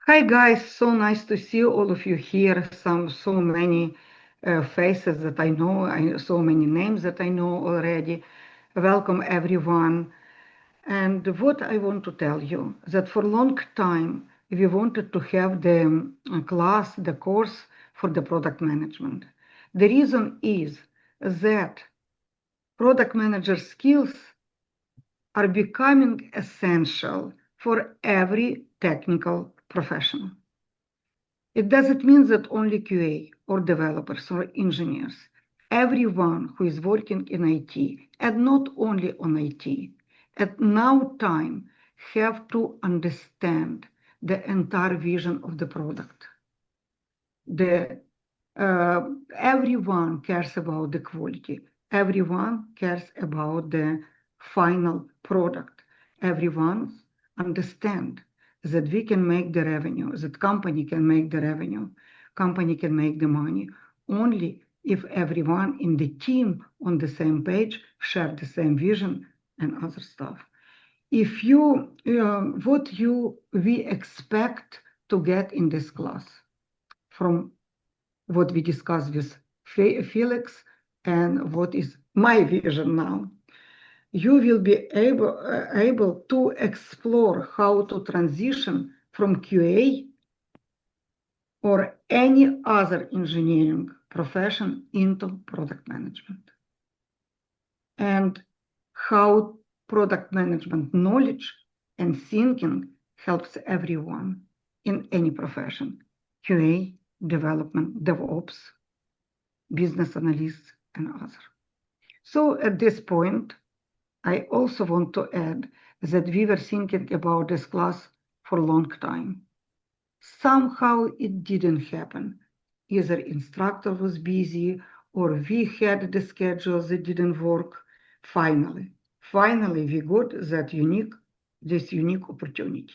Hi guys, so nice to see all of you here. So many faces that I know, so many names that I know already. Welcome everyone. And what I want to tell you that for a long time we wanted to have the class, the course for the product management. The reason is that product manager skills are becoming essential for every technical professional. It doesn't mean that only QA or developers or engineers. Everyone who is working in IT, and not only on IT, at now time have to understand the entire vision of the product. Everyone cares about the quality. Everyone cares about the final product. Everyone understand that we can make the revenue, that company can make the revenue, company can make the money only if everyone in the team on the same page share the same vision and other stuff. If you, we expect to get in this class from what we discussed with Felix and what is my vision now. You will be able to explore how to transition from QA or any other engineering profession into product management, and how product management knowledge and thinking helps everyone in any profession: QA, development, DevOps, business analysts, and others. So at this point, I also want to add that we were thinking about this class for a long time. Somehow it didn't happen. Either instructor was busy or we had the schedule that didn't work. Finally, we got this unique opportunity.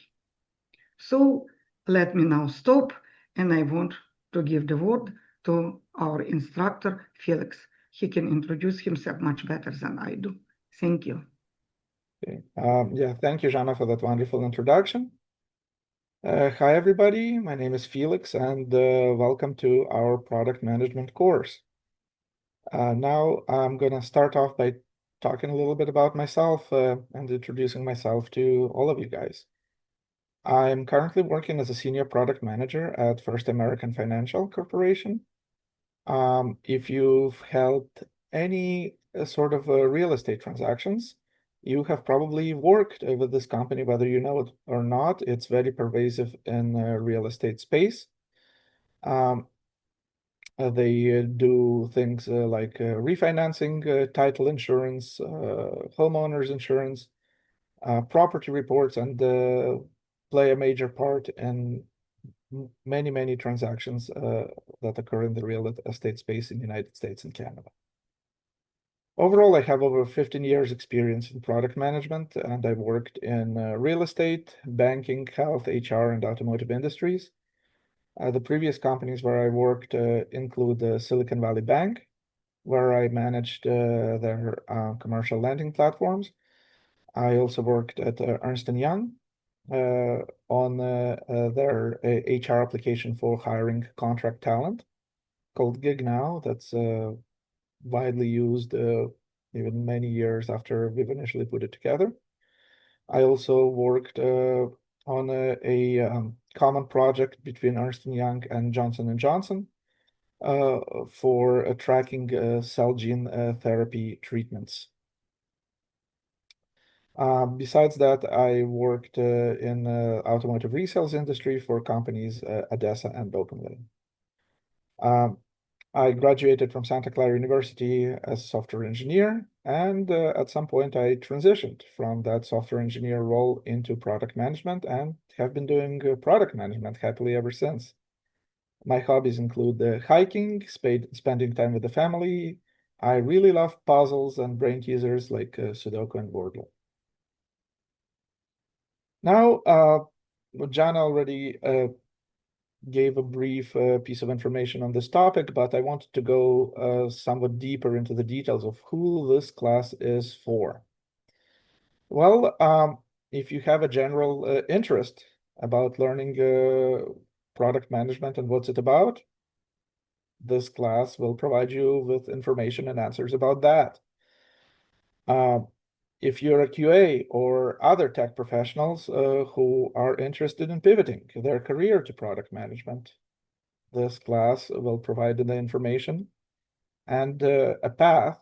So let me now stop, and I want to give the word to our instructor, Felix. He can introduce himself much better than I do. Thank you. Okay. Thank you, Jana, for that wonderful introduction. Hi, everybody. My name is Felix, and welcome to our product management course. Now, I'm going to start off by talking a little bit about myself and introducing myself to all of you guys. I'm currently working as a senior product manager at First American Financial Corporation. If you've held any sort of real estate transactions, you have probably worked with this company, whether you know it or not. It's very pervasive in real estate space. They do things like refinancing, title insurance, homeowners insurance, property reports, and play a major part in many transactions that occur in the real estate space in the United States and Canada. Overall, I have over 15 years experience in product management, and I've worked in real estate, banking, health, HR, and automotive industries. The previous companies where I worked include Silicon Valley Bank, where I managed their commercial lending platforms. I also worked at Ernst & Young on their HR application for hiring contract talent called Gig Now. That's widely used even many years after we've initially put it together. I also worked on a common project between Ernst & Young and Johnson & Johnson for tracking cell gene therapy treatments. Besides that, I worked in automotive resales industry for companies ADESA and Openlane. I graduated from Santa Clara University as a software engineer, and at some point I transitioned from that software engineer role into product management and have been doing product management happily ever since. My hobbies include hiking, spending time with the family. I really love puzzles and brain teasers like Sudoku and Wordle. Now, Jana already gave a brief piece of information on this topic, but I wanted to go somewhat deeper into the details of who this class is for. Well, if you have a general interest about learning product management and what's it about, this class will provide you with information and answers about that. If you're a QA or other tech professionals who are interested in pivoting their career to product management, this class will provide the information and a path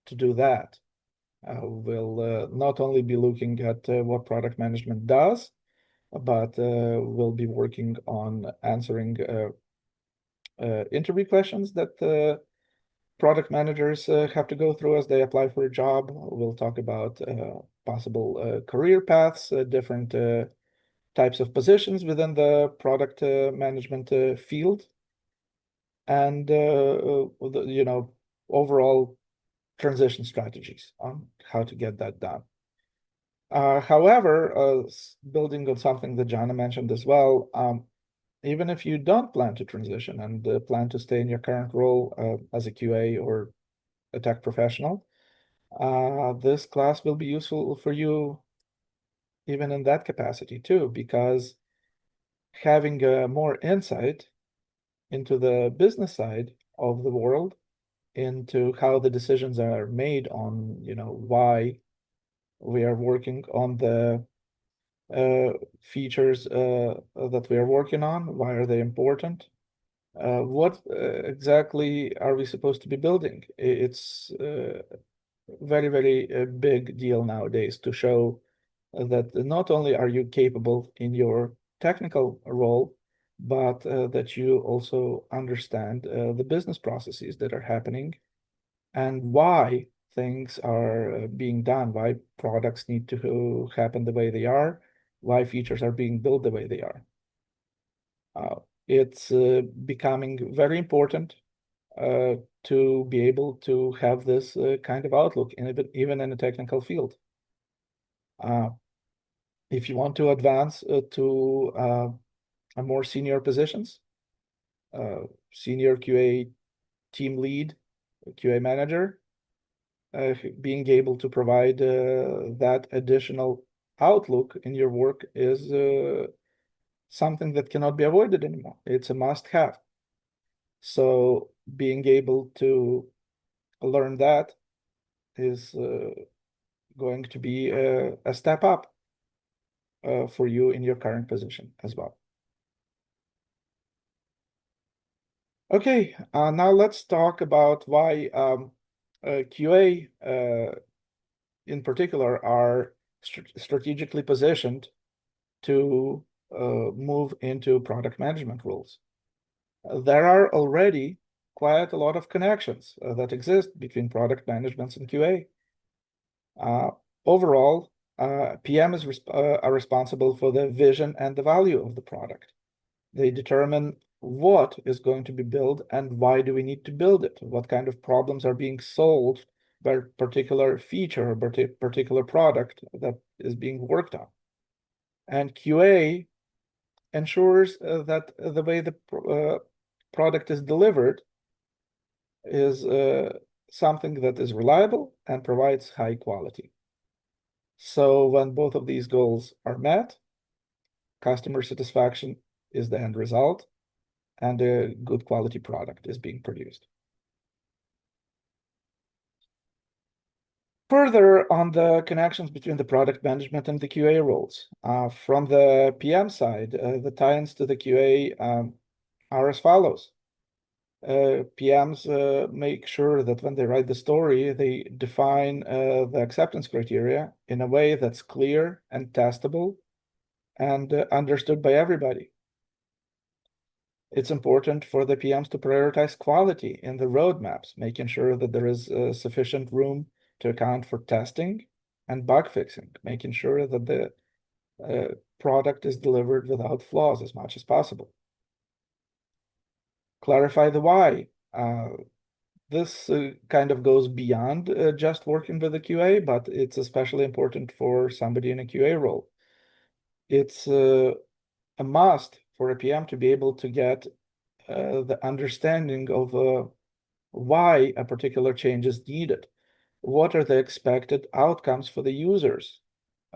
to do that. We'll not only be looking at what product management does, but we'll be working on answering interview questions that product managers have to go through as they apply for a job. We'll talk about possible career paths, different types of positions within the product management field, and overall transition strategies on how to get that done. However, building on something that Jana mentioned as well, even if you don't plan to transition and plan to stay in your current role as a QA or a tech professional, this class will be useful for you even in that capacity too, because having more insight into the business side of the world, into how the decisions are made on, why we are working on the features that we are working on, why are they important, what exactly are we supposed to be building? It's very, very big deal nowadays to show that not only are you capable in your technical role, but that you also understand the business processes that are happening and why things are being done, why products need to happen the way they are, why features are being built the way they are. It's becoming very important to be able to have this kind of outlook even in a technical field. If you want to advance to a more senior positions, senior QA team lead, QA manager, being able to provide that additional outlook in your work is something that cannot be avoided anymore. It's a must-have. So being able to learn that is going to be a step up for you in your current position as well. Okay, now let's talk about why QA in particular are strategically positioned to move into product management roles. There are already quite a lot of connections that exist between product management and QA. Overall, PMs are responsible for the vision and the value of the product. They determine what is going to be built and why do we need to build it, what kind of problems are being solved by a particular feature or particular product that is being worked on. And QA ensures that the way the product is delivered is something that is reliable and provides high quality. So when both of these goals are met, customer satisfaction is the end result, and a good quality product is being produced. Further on the connections between the product management and the QA roles, from the PM side, the tie-ins to the QA are as follows. PMs make sure that when they write the story, they define the acceptance criteria in a way that's clear and testable and understood by everybody. It's important for the PMs to prioritize quality in the roadmaps, making sure that there is sufficient room to account for testing and bug fixing, making sure that the product is delivered without flaws as much as possible. Clarify the why. This kind of goes beyond just working with a QA, but it's especially important for somebody in a QA role. It's a must for a PM to be able to get the understanding of why a particular change is needed. What are the expected outcomes for the users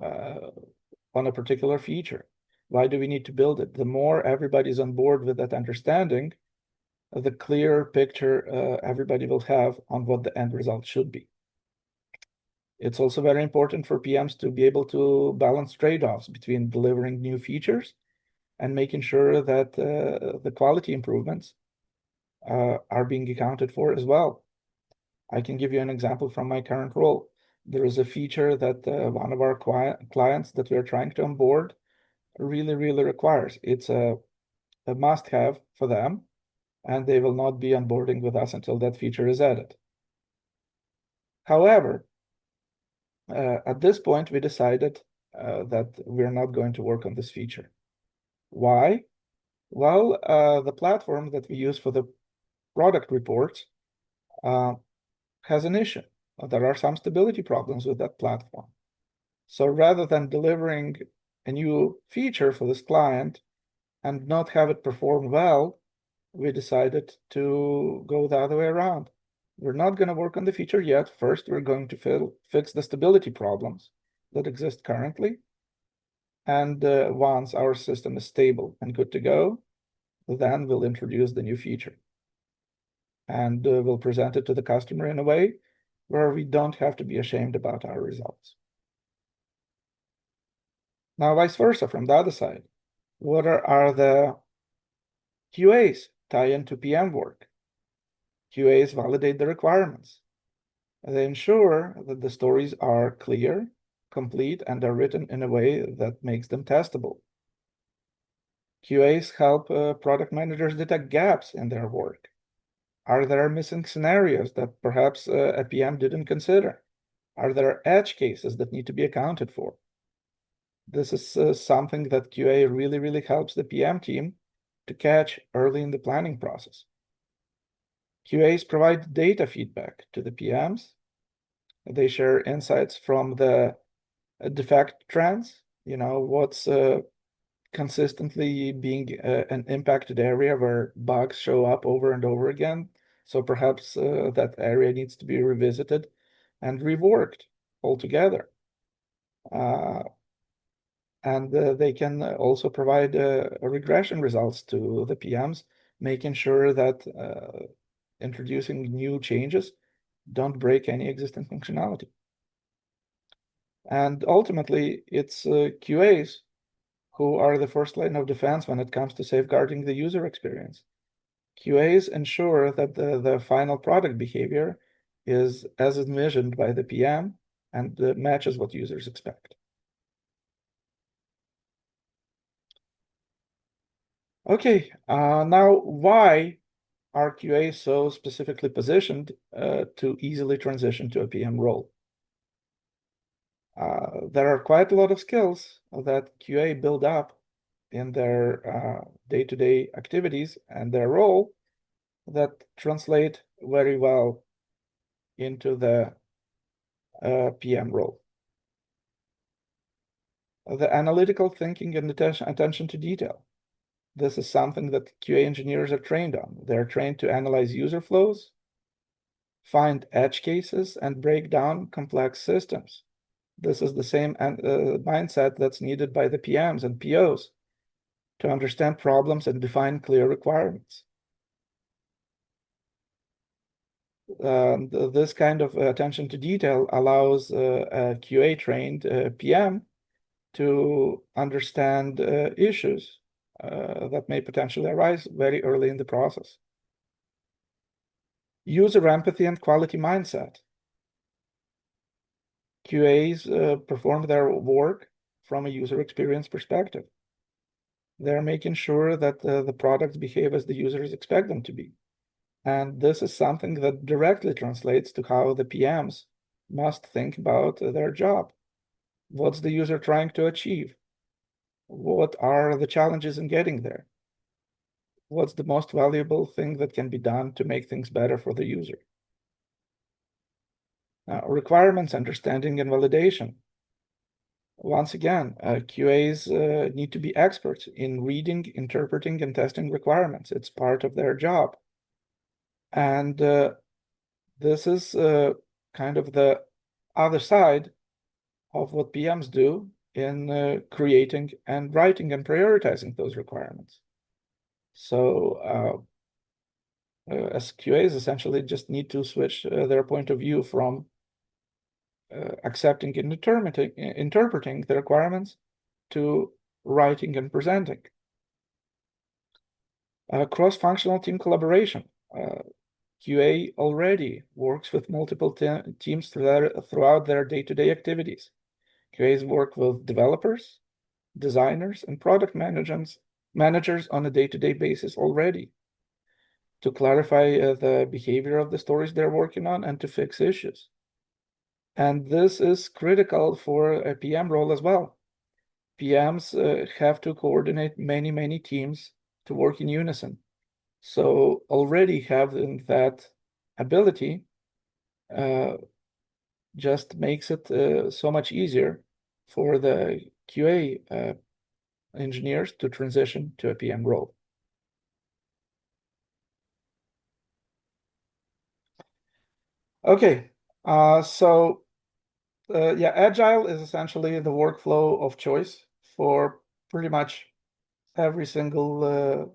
on a particular feature? Why do we need to build it? The more everybody's on board with that understanding, the clearer picture everybody will have on what the end result should be. It's also very important for PMs to be able to balance trade-offs between delivering new features and making sure that the quality improvements are being accounted for as well. I can give you an example from my current role. There is a feature that one of our clients that we are trying to onboard really requires. It's a must-have for them, and they will not be onboarding with us until that feature is added. However, at this point, we decided that we're not going to work on this feature. Why? Well, the platform that we use for the product reports has an issue. There are some stability problems with that platform. So rather than delivering a new feature for this client and not have it perform well, we decided to go the other way around. We're not going to work on the feature yet. First, we're going to fix the stability problems that exist currently. And once our system is stable and good to go, then we'll introduce the new feature. And we'll present it to the customer in a way where we don't have to be ashamed about our results. Now, vice versa, from the other side, what are the QAs tie into PM work? QAs validate the requirements. They ensure that the stories are clear, complete, and are written in a way that makes them testable. QAs help product managers detect gaps in their work. Are there missing scenarios that perhaps a PM didn't consider? Are there edge cases that need to be accounted for? This is something that QA really helps the PM team to catch early in the planning process. QAs provide data feedback to the PMs. They share insights from the defect trends, what's consistently being an impacted area where bugs show up over and over again. So perhaps that area needs to be revisited and reworked altogether. And they can also provide regression results to the PMs, making sure that introducing new changes don't break any existing functionality. And ultimately, it's QAs who are the first line of defense when it comes to safeguarding the user experience. QAs ensure that the final product behavior is as envisioned by the PM and matches what users expect. Okay, now why are QAs so specifically positioned to easily transition to a PM role? There are quite a lot of skills that QA build up in their day-to-day activities and their role that translate very well into the PM role. The analytical thinking and attention to detail. This is something that QA engineers are trained on. They're trained to analyze user flows, find edge cases, and break down complex systems. This is the same mindset that's needed by the PMs and POs to understand problems and define clear requirements. This kind of attention to detail allows a QA-trained PM to understand issues that may potentially arise very early in the process. User empathy and quality mindset. QAs perform their work from a user experience perspective. They're making sure that the products behave as the users expect them to be. And this is something that directly translates to how the PMs must think about their job. What's the user trying to achieve? What are the challenges in getting there? What's the most valuable thing that can be done to make things better for the user? Requirements, understanding, and validation. Once again, QAs need to be experts in reading, interpreting, and testing requirements. It's part of their job. And this is kind of the other side of what PMs do in creating and writing and prioritizing those requirements. So as QAs essentially just need to switch their point of view from accepting and interpreting the requirements to writing and presenting. Cross-functional team collaboration. QA already works with multiple teams throughout their day-to-day activities. QAs work with developers, designers, and product managers on a day-to-day basis already to clarify the behavior of the stories they're working on and to fix issues. And this is critical for a PM role as well. PMs have to coordinate many teams to work in unison. So already having that ability just makes it so much easier for the QA engineers to transition to a PM role. Okay, so yeah, Agile is essentially the workflow of choice for pretty much every single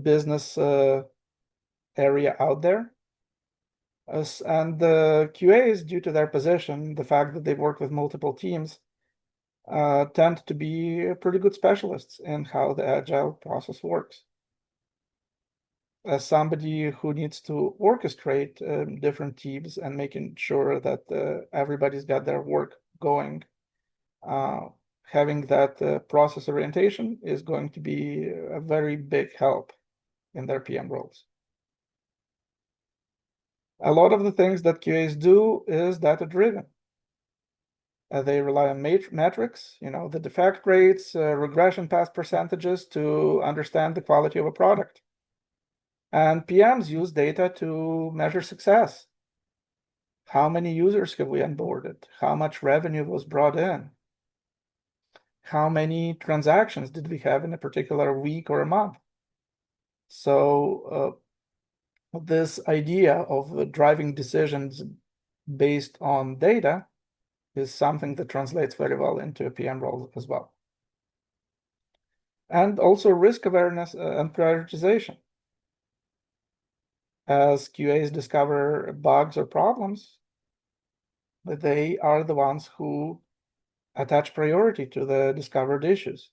business area out there. And the QAs, due to their position, the fact that they work with multiple teams, tend to be pretty good specialists in how the Agile process works. As somebody who needs to orchestrate different teams and making sure that everybody's got their work going, having that process orientation is going to be a very big help in their PM roles. A lot of the things that QAs do is data-driven. They rely on metrics, the defect rates, regression path percentages to understand the quality of a product. And PMs use data to measure success. How many users have we onboarded? How much revenue was brought in? How many transactions did we have in a particular week or a month? So this idea of driving decisions based on data is something that translates very well into a PM role as well. And also risk awareness and prioritization. As QAs discover bugs or problems, they are the ones who attach priority to the discovered issues.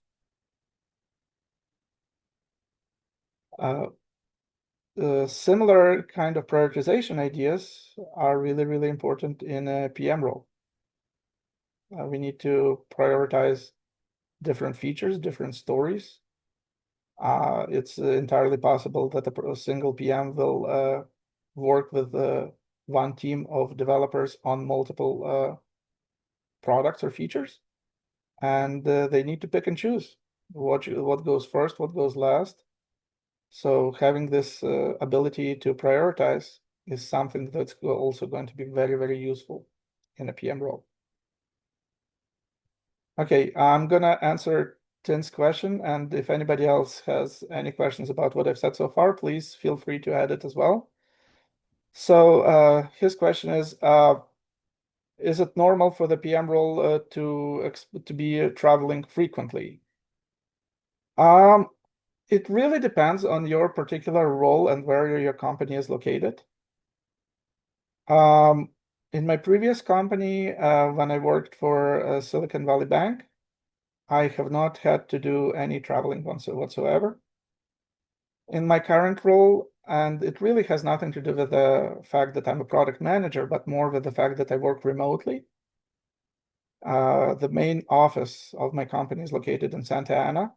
Similar kind of prioritization ideas are really important in a PM role. We need to prioritize different features, different stories. It's entirely possible that a single PM will work with one team of developers on multiple products or features, and they need to pick and choose what goes first, what goes last. So having this ability to prioritize is something that's also going to be very useful in a PM role. Okay, I'm gonna answer Tim's question, and if anybody else has any questions about what I've said so far, please feel free to add it as well. So his question is it normal for the PM role to be traveling frequently? It really depends on your particular role and where your company is located. In my previous company, when I worked for Silicon Valley Bank, I have not had to do any traveling whatsoever. In my current role, and it really has nothing to do with the fact that I'm a product manager, but more with the fact that I work remotely. The main office of my company is located in Santa Ana,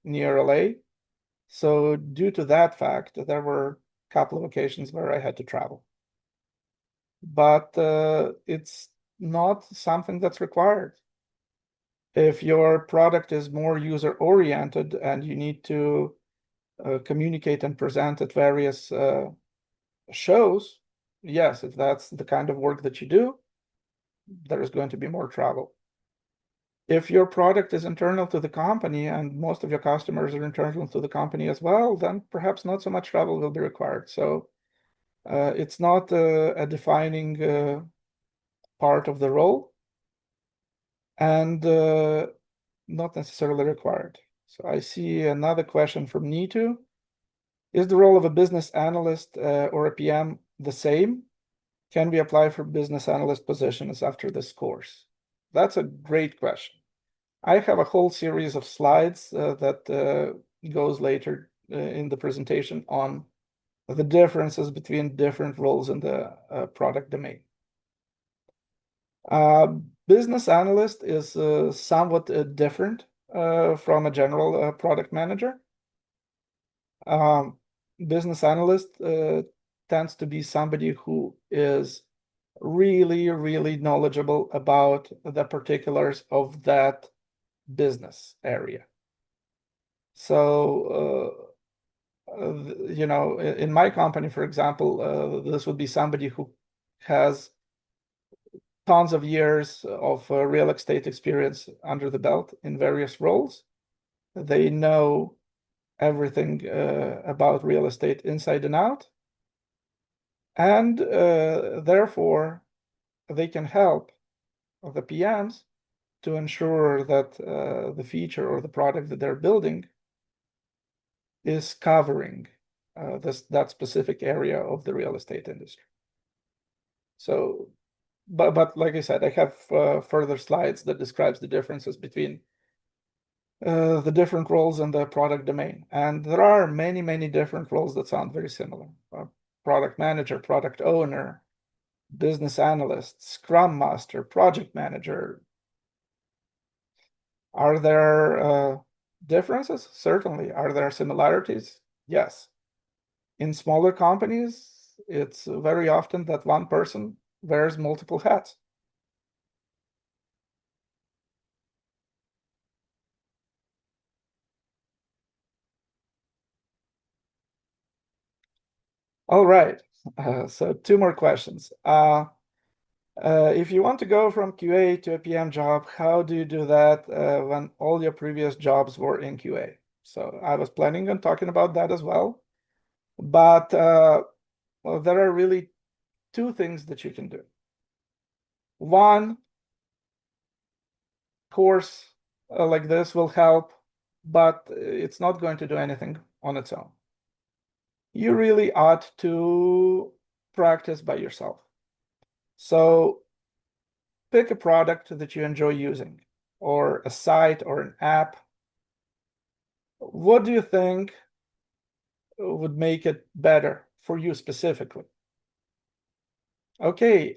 near LA. So due to that fact, there were a couple of occasions where I had to travel. But it's not something that's required. If your product is more user-oriented and you need to communicate and present at various shows, yes, if that's the kind of work that you do, there is going to be more travel. If your product is internal to the company and most of your customers are internal to the company as well, then perhaps not so much travel will be required. So it's not a defining part of the role and not necessarily required. So I see another question from Nitu. Is the role of a business analyst or a PM the same? Can we apply for business analyst positions after this course? That's a great question. I have a whole series of slides that goes later in the presentation on the differences between different roles in the product domain. Business analyst is somewhat different from a general product manager. Business analyst tends to be somebody who is really, really knowledgeable about the particulars of that business area. So, you know, in my company, for example, this would be somebody who has tons of years of real estate experience under the belt in various roles. They know everything about real estate inside and out. And therefore, they can help the PMs to ensure that the feature or the product that they're building is covering that specific area of the real estate industry. So, but like I said, I have further slides that describes the differences between the different roles in the product domain. And there are many, many different roles that sound very similar. Product manager, product owner, business analyst, scrum master, project manager. Are there differences? Certainly. Are there similarities? Yes. In smaller companies, it's very often that one person wears multiple hats. All right, so two more questions. If you want to go from QA to a PM job, how do you do that when all your previous jobs were in QA? So I was planning on talking about that as well. But well, there are really two things that you can do. One, course like this will help, but it's not going to do anything on its own. You really ought to practice by yourself. So pick a product that you enjoy using, or a site or an app. What do you think would make it better for you specifically? Okay,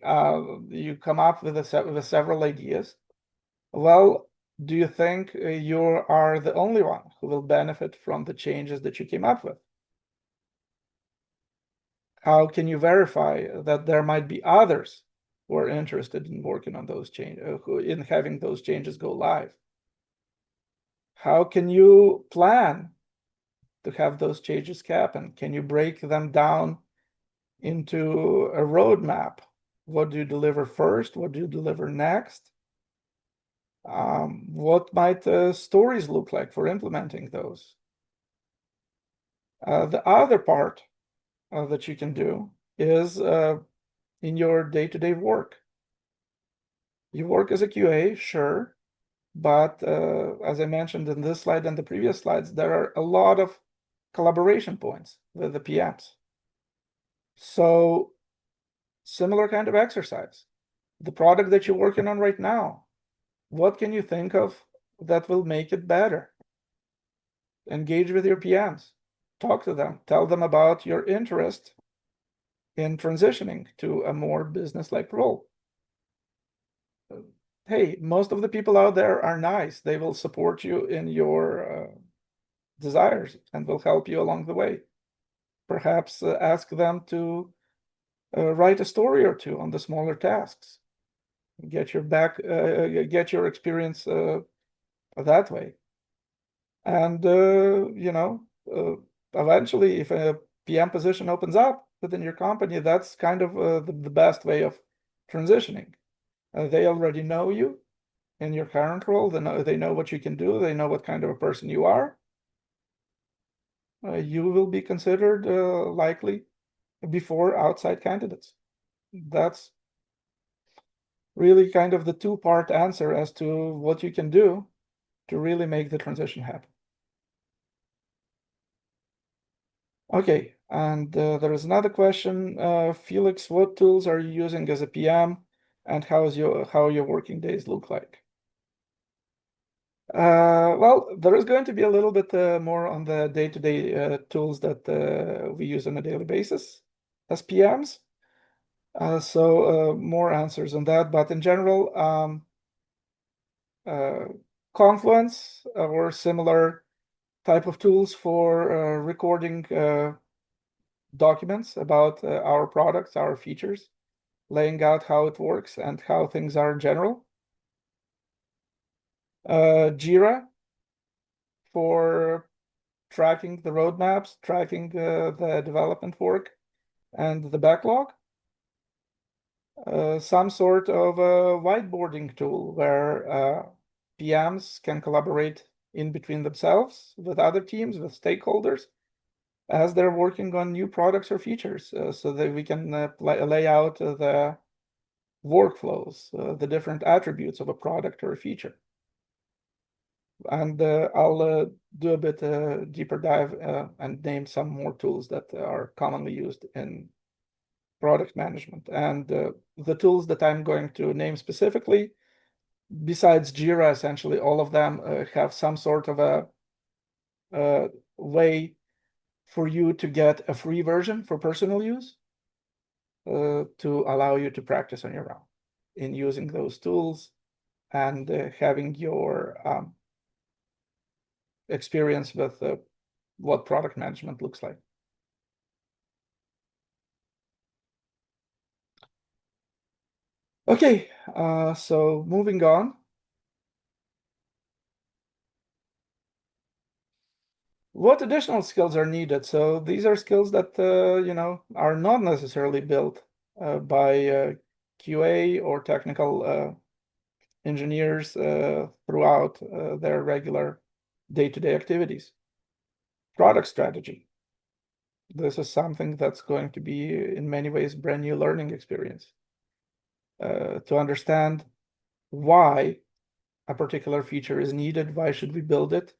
you come up with several ideas. Well, do you think you are the only one who will benefit from the changes that you came up with? How can you verify that there might be others who are interested in working on those changes, in having those changes go live? How can you plan to have those changes happen? Can you break them down into a roadmap? What do you deliver first? What do you deliver next? What might stories look like for implementing those? The other part that you can do is in your day-to-day work. You work as a QA, sure, but as I mentioned in this slide and the previous slides, there are a lot of collaboration points with the PMs. So similar kind of exercise. The product that you're working on right now, what can you think of that will make it better? Engage with your PMs, talk to them, tell them about your interest in transitioning to a more business-like role. Hey, most of the people out there are nice. They will support you in your desires and will help you along the way. Perhaps ask them to write a story or two on the smaller tasks. Get your experience that way. And you know, eventually, if a PM position opens up within your company, that's kind of the best way of transitioning. They already know you in your current role. They know what you can do. They know what kind of a person you are. You will be considered likely before outside candidates. That's really kind of the two-part answer as to what you can do to really make the transition happen. Okay, and there is another question. Felix, what tools are you using as a PM, and how your working days look like? Well, there is going to be a little bit more on the day-to-day tools that we use on a daily basis as PMs. So more answers on that, but in general, Confluence or similar type of tools for recording documents about our products, our features, laying out how it works and how things are in general. Jira for tracking the roadmaps, tracking the development work and the backlog. Some sort of a whiteboarding tool where PMs can collaborate in between themselves with other teams, with stakeholders, as they're working on new products or features, so that we can lay out the workflows, the different attributes of a product or a feature. And I'll do a bit deeper dive and name some more tools that are commonly used in product management. And the tools that I'm going to name specifically, besides Jira, essentially all of them have some sort of a way for you to get a free version for personal use to allow you to practice on your own in using those tools and having your experience with what product management looks like. Okay, so moving on. What additional skills are needed? So these are skills that are not necessarily built by QA or technical engineers throughout their regular day-to-day activities. Product strategy. This is something that's going to be, in many ways, brand new learning experience. To understand why a particular feature is needed, why should we build it,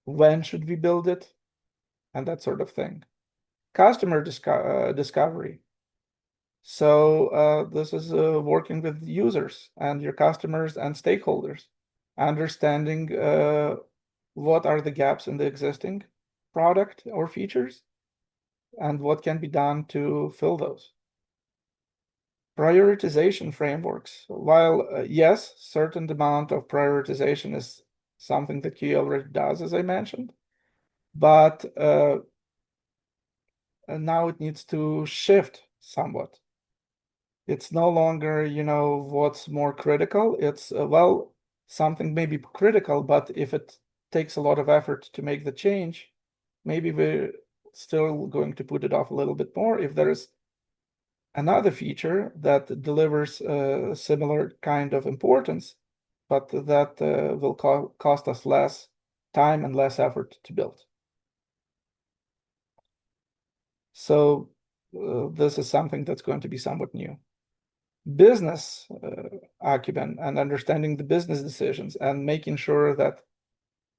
when should we build it, and that sort of thing. Customer discovery. So this is working with users and your customers and stakeholders, understanding what are the gaps in the existing product or features and what can be done to fill those. Prioritization frameworks. While yes, certain amount of prioritization is something that QA already does, as I mentioned, but now it needs to shift somewhat. It's no longer, what's more critical. It's, well, something may be critical, but if it takes a lot of effort to make the change, maybe we're still going to put it off a little bit more. If there is another feature that delivers a similar kind of importance, but that will cost us less time and less effort to build. So this is something that's going to be somewhat new. Business acumen and understanding the business decisions and making sure that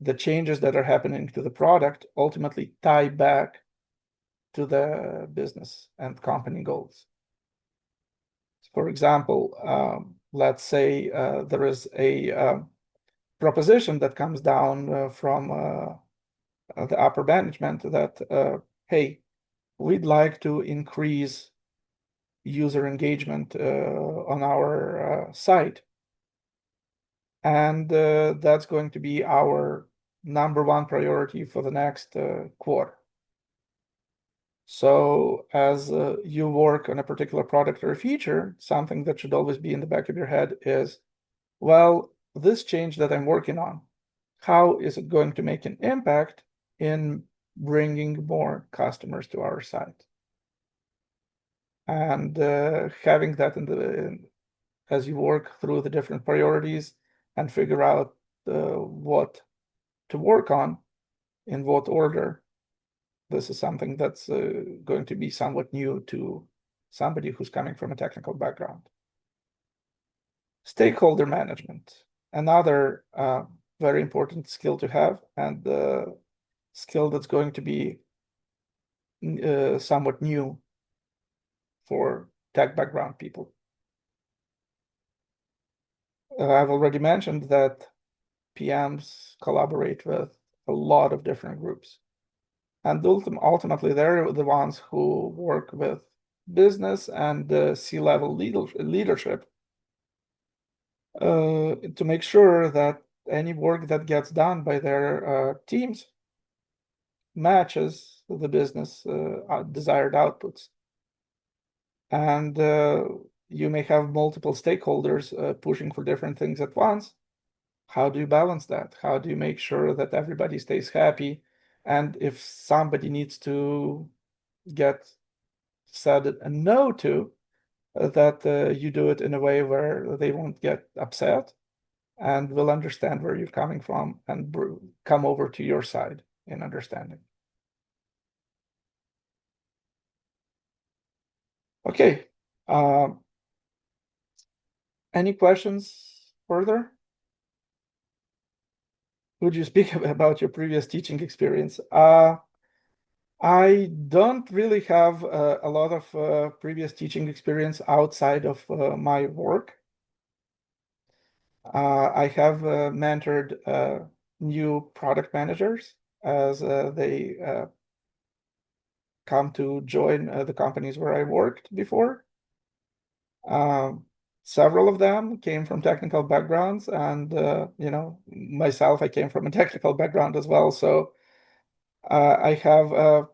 the changes that are happening to the product ultimately tie back to the business and company goals. For example, let's say there is a proposition that comes down from the upper management that, hey, we'd like to increase user engagement on our site. And that's going to be our #1 priority for the next quarter. So as you work on a particular product or a feature, something that should always be in the back of your head is, well, this change that I'm working on, how is it going to make an impact in bringing more customers to our site? And having that as you work through the different priorities and figure out what to work on in what order, this is something that's going to be somewhat new to somebody who's coming from a technical background. Stakeholder management, another very important skill to have, and the skill that's going to be somewhat new for tech background people. I've already mentioned that PMs collaborate with a lot of different groups. And ultimately, they're the ones who work with business and C-level leadership to make sure that any work that gets done by their teams matches the business desired outputs. And you may have multiple stakeholders pushing for different things at once. How do you balance that? How do you make sure that everybody stays happy? And if somebody needs to get said a no to, that you do it in a way where they won't get upset and will understand where you're coming from and come over to your side in understanding. Okay. Any questions further? Would you speak about your previous teaching experience? I don't really have a lot of previous teaching experience outside of my work. I have mentored new product managers as they come to join the companies where I worked before. Several of them came from technical backgrounds, and myself, I came from a technical background as well. So I have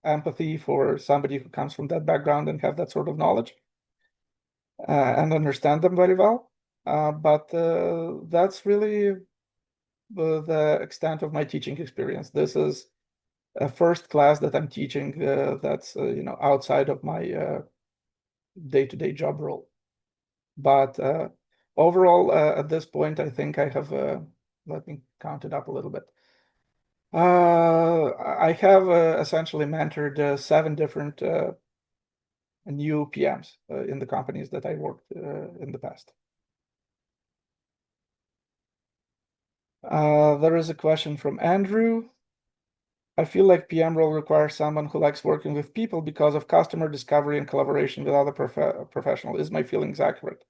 empathy for somebody who comes from that background and have that sort of knowledge and understand them very well. But that's really the extent of my teaching experience. This is a first class that I'm teaching that's outside of my day-to-day job role. But overall, at this point, I think I have, let me count it up a little bit. I have essentially mentored 7 different new PMs in the companies that I worked in the past. There is a question from Andrew. I feel like PM role requires someone who likes working with people because of customer discovery and collaboration with other professionals. Is my feelings accurate?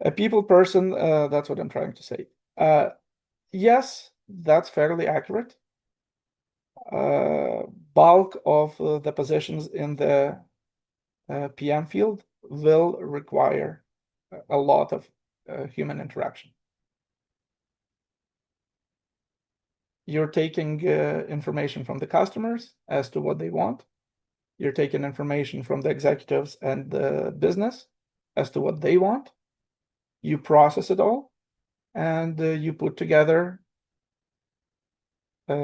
A people person, that's what I'm trying to say. Yes, that's fairly accurate. Bulk of the positions in the PM field will require a lot of human interaction. You're taking information from the customers as to what they want. You're taking information from the executives and the business as to what they want. You process it all, and you put together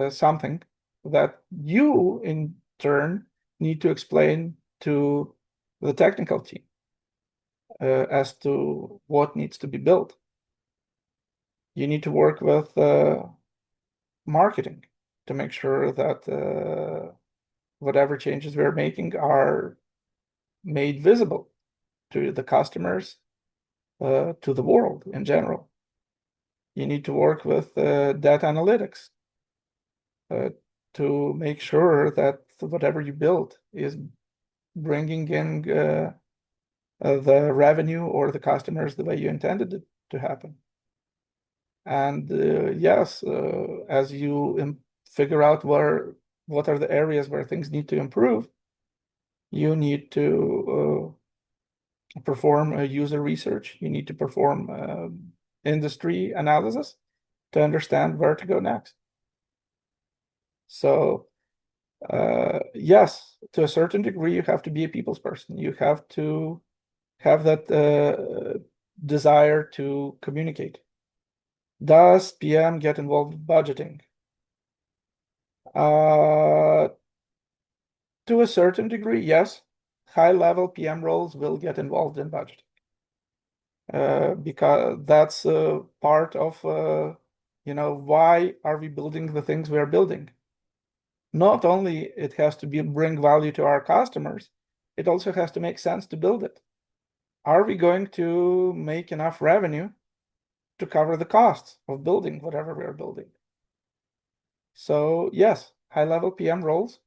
something that you, in turn, need to explain to the technical team as to what needs to be built. You need to work with marketing to make sure that whatever changes we're making are made visible to the customers, to the world in general. You need to work with data analytics to make sure that whatever you build is bringing in the revenue or the customers the way you intended it to happen. And yes, as you figure out what are the areas where things need to improve, you need to perform user research. You need to perform industry analysis to understand where to go next. So yes, to a certain degree, you have to be a people's person. You have to have that desire to communicate. Does PM get involved in budgeting? To a certain degree, yes. High-level PM roles will get involved in budgeting because that's part of why are we building the things we are building. Not only it has to bring value to our customers, it also has to make sense to build it. are we going to make enough revenue to cover the costs of building whatever we're building? So yes, high-level PM roles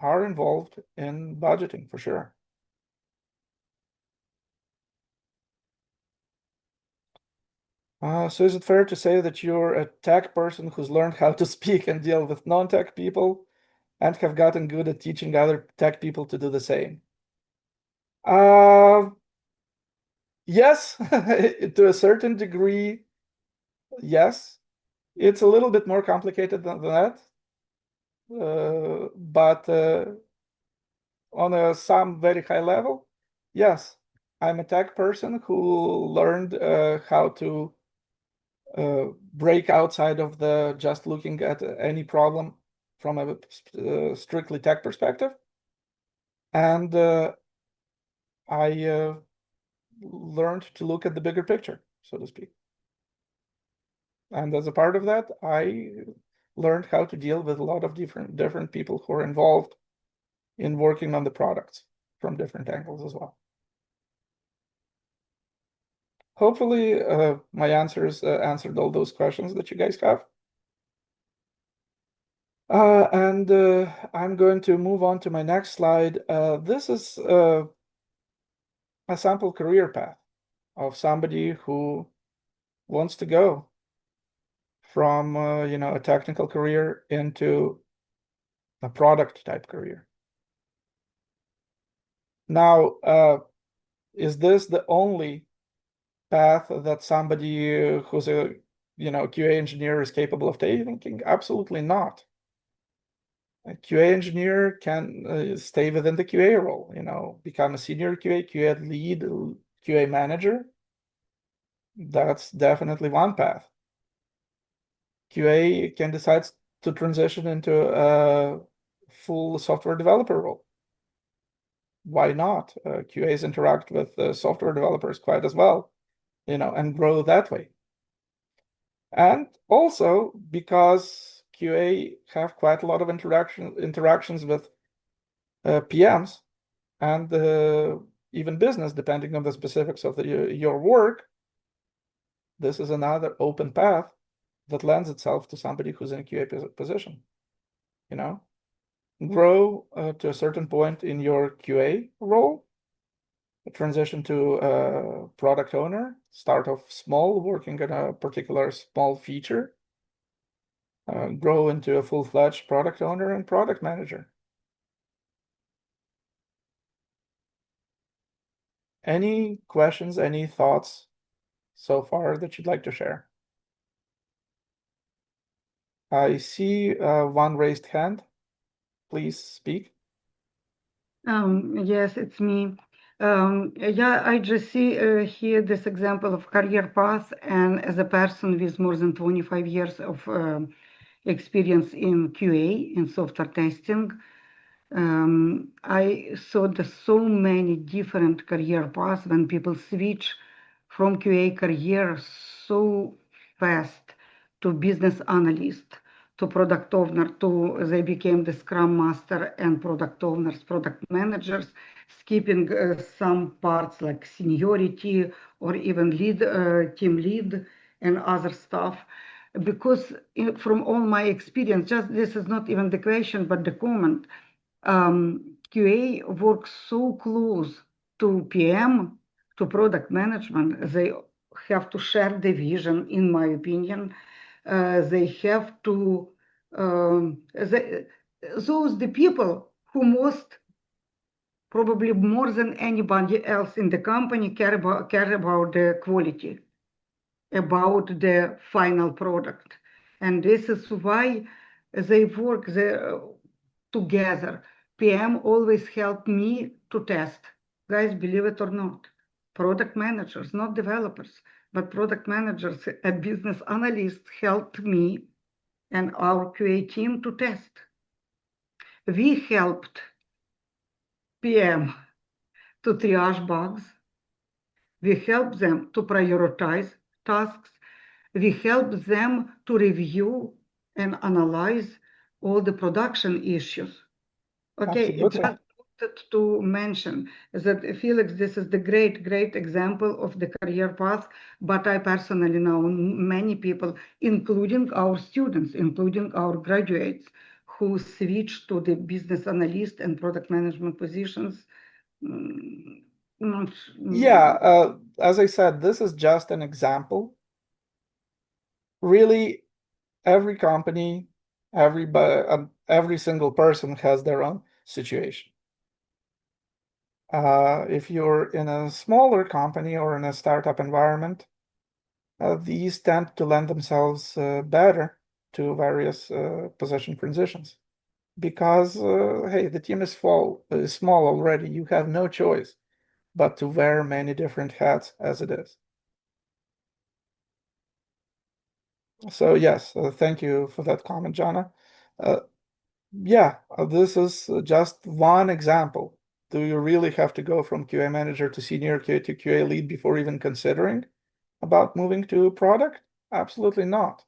are involved in budgeting for sure. So is it fair to say that you're a tech person who's learned how to speak and deal with non-tech people and have gotten good at teaching other tech people to do the same? Yes, to a certain degree, yes. It's a little bit more complicated than that. But on some very high level, yes, I'm a tech person who learned how to break outside of the just looking at any problem from a strictly tech perspective. And I learned to look at the bigger picture, so to speak. And as a part of that, I learned how to deal with a lot of different people who are involved in working on the products from different angles as well. Hopefully, my answers answered all those questions that you guys have. And I'm going to move on to my next slide. This is a sample career path of somebody who wants to go from a technical career into a product type career. Now, is this the only path that somebody who's a QA engineer is capable of taking? Absolutely not. A QA engineer can stay within the QA role, become a senior QA lead, QA manager. That's definitely one path. QA can decide to transition into a full software developer role. Why not? QAs interact with software developers quite as well, and grow that way. And also because QA have quite a lot of interactions with PMs and even business, depending on the specifics of your work, this is another open path that lends itself to somebody who's in a QA position. Grow to a certain point in your QA role, transition to a product owner, start off small, working on a particular small feature, grow into a full-fledged product owner and product manager. Any questions, any thoughts so far that you'd like to share? I see one raised hand. Please speak. Yes, it's me. Yeah, I just see here this example of career path, and as a person with more than 25 years of experience in QA, in software testing, I saw there's so many different career paths when people switch from QA career so fast to business analyst, to product owner, to they became the scrum master and product owners, product managers, skipping some parts like seniority or even team lead and other stuff. Because from all my experience, just this is not even the question, but the comment, QA works so close to PM, to product management. They have to share the vision, in my opinion. They have to, those the people who most, probably more than anybody else in the company, care about the quality, about the final product. And this is why they work together. PM always helped me to test. Guys, believe it or not, product managers, not developers, but product managers and business analysts helped me and our QA team to test. We helped PM to triage bugs. We helped them to prioritize tasks. We help them to review and analyze all the production issues. Okay, Absolutely. to mention that Felix, this is the great example of the career path. But I personally know many people, including our students, including our graduates, who switch to the business analyst and product management positions. Mm, not, Yeah, as I said, this is just an example. Really, every company, every single person has their own situation. If you're in a smaller company or in a startup environment, these tend to lend themselves better to various position transitions because, hey, the team is small already. You have no choice but to wear many different hats as it is. So yes, thank you for that comment, Jana. Yeah, this is just one example. Do you really have to go from QA manager to senior QA to QA lead before even considering about moving to product? Absolutely not.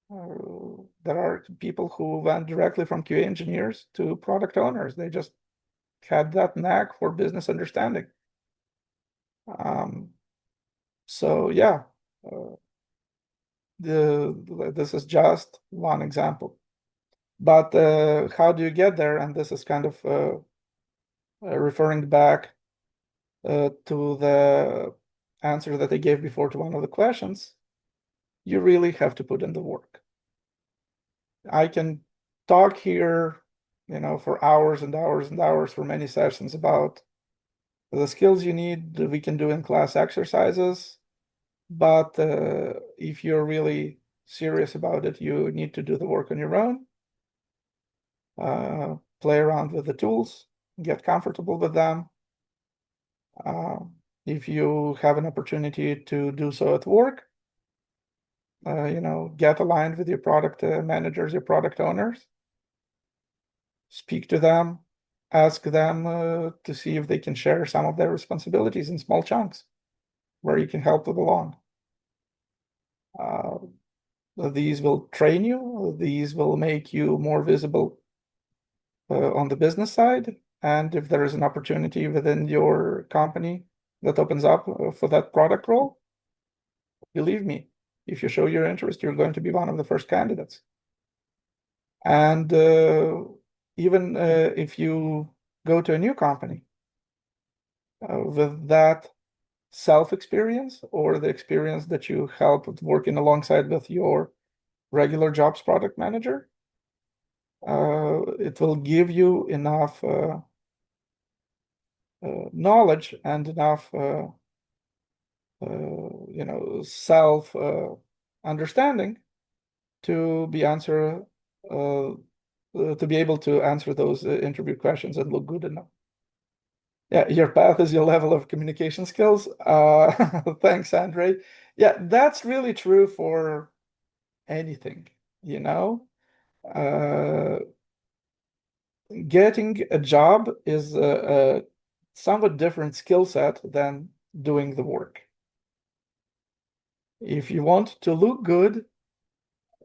There are people who went directly from QA engineers to product owners. They just had that knack for business understanding. So yeah, this is just one example. But how do you get there? And this is kind of referring back to the answer that I gave before to one of the questions. You really have to put in the work. I can talk here, for hours and hours and hours for many sessions about the skills you need that we can do in class exercises. But if you're really serious about it, you need to do the work on your own. Play around with the tools, get comfortable with them. If you have an opportunity to do so at work, get aligned with your product managers, your product owners, speak to them, ask them to see if they can share some of their responsibilities in small chunks where you can help them along. These will train you, these will make you more visible on the business side. And if there is an opportunity within your company that opens up for that product role, believe me, if you show your interest, you're going to be one of the first candidates. And even if you go to a new company with that self-experience or the experience that you helped working alongside with your regular jobs product manager, it will give you enough knowledge and enough self understanding to be able to answer those interview questions and look good enough. Yeah, your path is your level of communication skills. Thanks, Andre. Yeah, that's really true for anything, Getting a job is a somewhat different skill set than doing the work. If you want to look good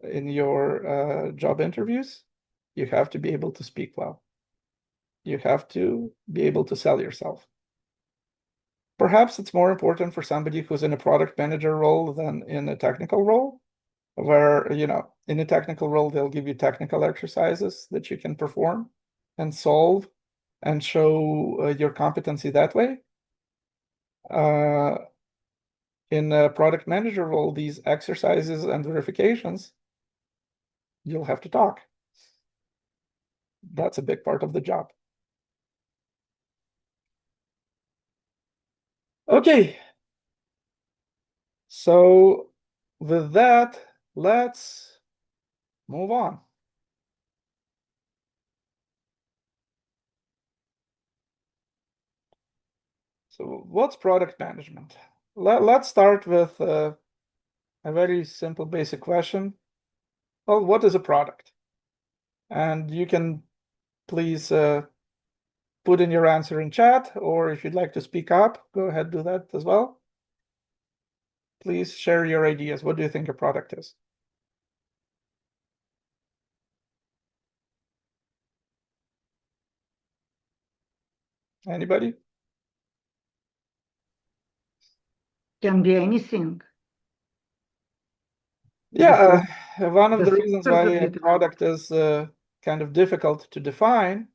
in your job interviews, you have to be able to speak well. You have to be able to sell yourself. Perhaps it's more important for somebody who's in a product manager role than in a technical role, where, in a technical role, they'll give you technical exercises that you can perform and solve and show your competency that way. In a product manager role, these exercises and verifications, you'll have to talk. That's a big part of the job. Okay. So with that, let's move on. So what's product management? Let's start with a very simple basic question. Well, what is a product? And you can please put in your answer in chat, or if you'd like to speak up, go ahead, do that as well. Please share your ideas. What do you think a product is? Anybody? Can be anything. Yeah, one of The the reasons software why that we a product is kind of difficult to define.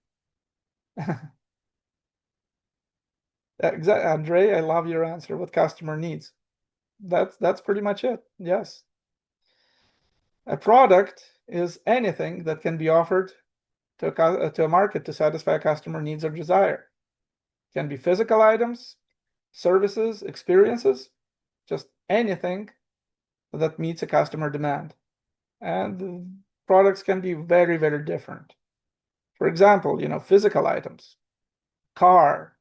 Exactly, Andre, I love your answer. What customer needs. That's pretty much it. Yes. A product is anything that can be offered to a market to satisfy a customer needs or desire. It can be physical items, services, experiences, just anything that meets a customer demand. And products can be very, very different. For example, physical items, car,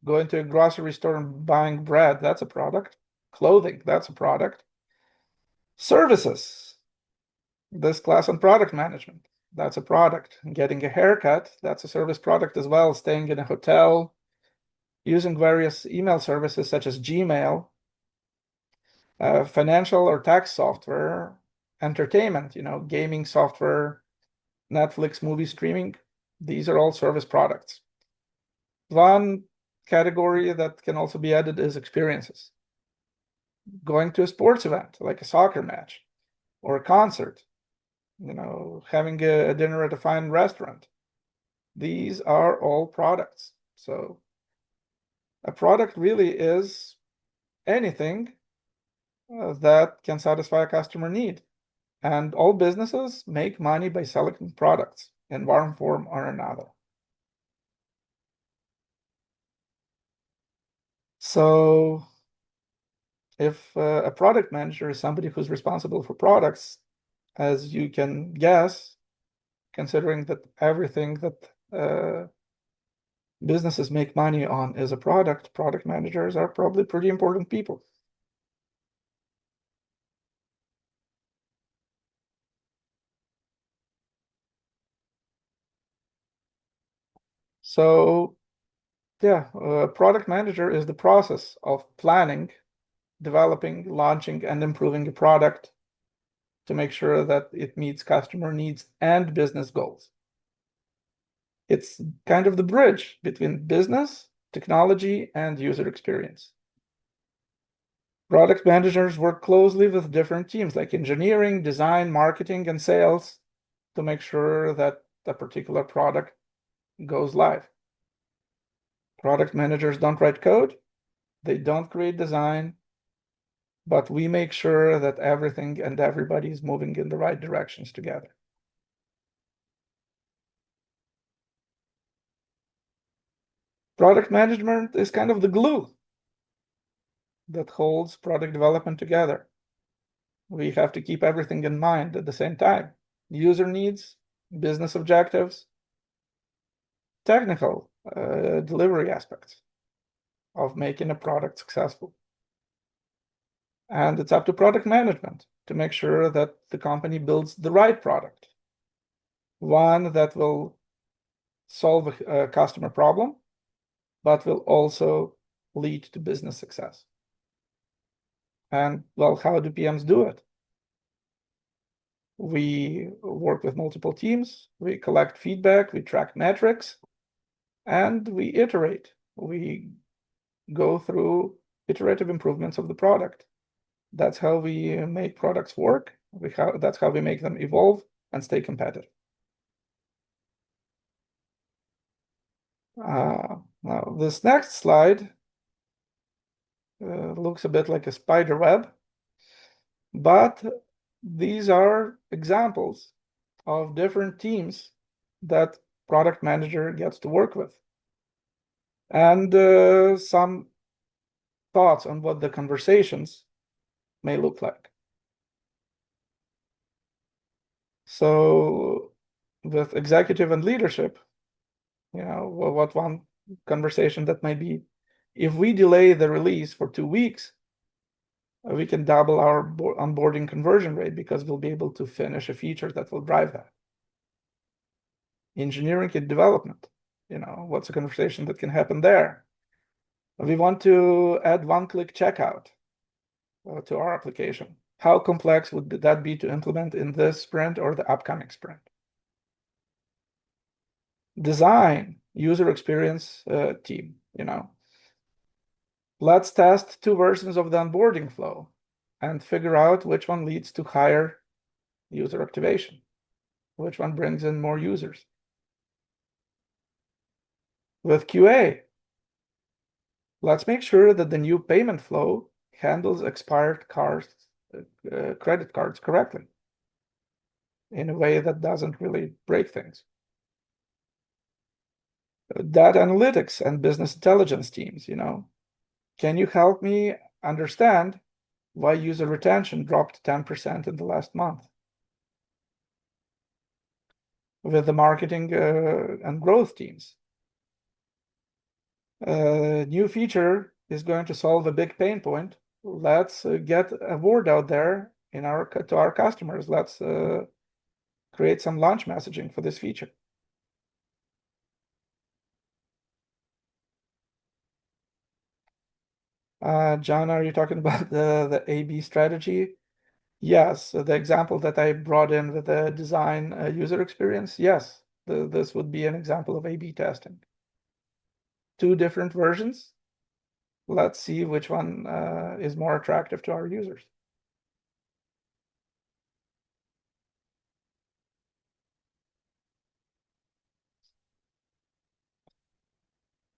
going to a grocery store and buying bread, that's a product. Clothing, that's a product. Services, this class on product management, that's a product. Getting a haircut, that's a service product as well. Staying in a hotel, using various email services such as Gmail, financial or tax software, entertainment, gaming software, Netflix movie streaming, these are all service products. One category that can also be added is experiences. Going to a sports event, like a soccer match or a concert, having a dinner at a fine restaurant. These are all products. So a product really is anything that can satisfy a customer need. And all businesses make money by selling products in one form or another. So if a product manager is somebody who's responsible for products, as you can guess, considering that everything that businesses make money on is a product managers are probably pretty important people. So yeah, product manager is the process of planning, developing, launching, and improving a product to make sure that it meets customer needs and business goals. It's kind of the bridge between business, technology, and user experience. Product managers work closely with different teams like engineering, design, marketing, and sales to make sure that a particular product goes live. Product managers don't write code, they don't create design, but we make sure that everything and everybody is moving in the right directions together. Product management is kind of the glue that holds product development together. We have to keep everything in mind at the same time. User needs, business objectives, technical delivery aspects of making a product successful. And it's up to product management to make sure that the company builds the right product, one that will solve a customer problem, but will also lead to business success. And well, how do PMs do it? We work with multiple teams, we collect feedback, we track metrics, and we iterate. We go through iterative improvements of the product. That's how we make products work. That's how we make them evolve and stay competitive. Now, this next slide looks a bit like a spider web, but these are examples of different teams that product manager gets to work with. And some thoughts on what the conversations may look like. So with executive and leadership, what one conversation that might be, if we delay the release for 2 weeks, we can double our onboarding conversion rate because we'll be able to finish a feature that will drive that. Engineering and development, what's a conversation that can happen there? We want to add one-click checkout to our application. How complex would that be to implement in this sprint or the upcoming sprint? Design, user experience team, Let's test 2 versions of the onboarding flow and figure out which one leads to higher user activation, which one brings in more users. With QA, let's make sure that the new payment flow handles expired credit cards correctly in a way that doesn't really break things. Data analytics and business intelligence teams, Can you help me understand why user retention dropped 10% in the last month? With the marketing and growth teams, new feature is going to solve a big pain point. Let's get a word out there to our customers. Let's create some launch messaging for this feature. John, are you talking about the A/B strategy? Yes, the example that I brought in with the design user experience. Yes, this would be an example of A/B testing. 2 different versions. Let's see which one is more attractive to our users.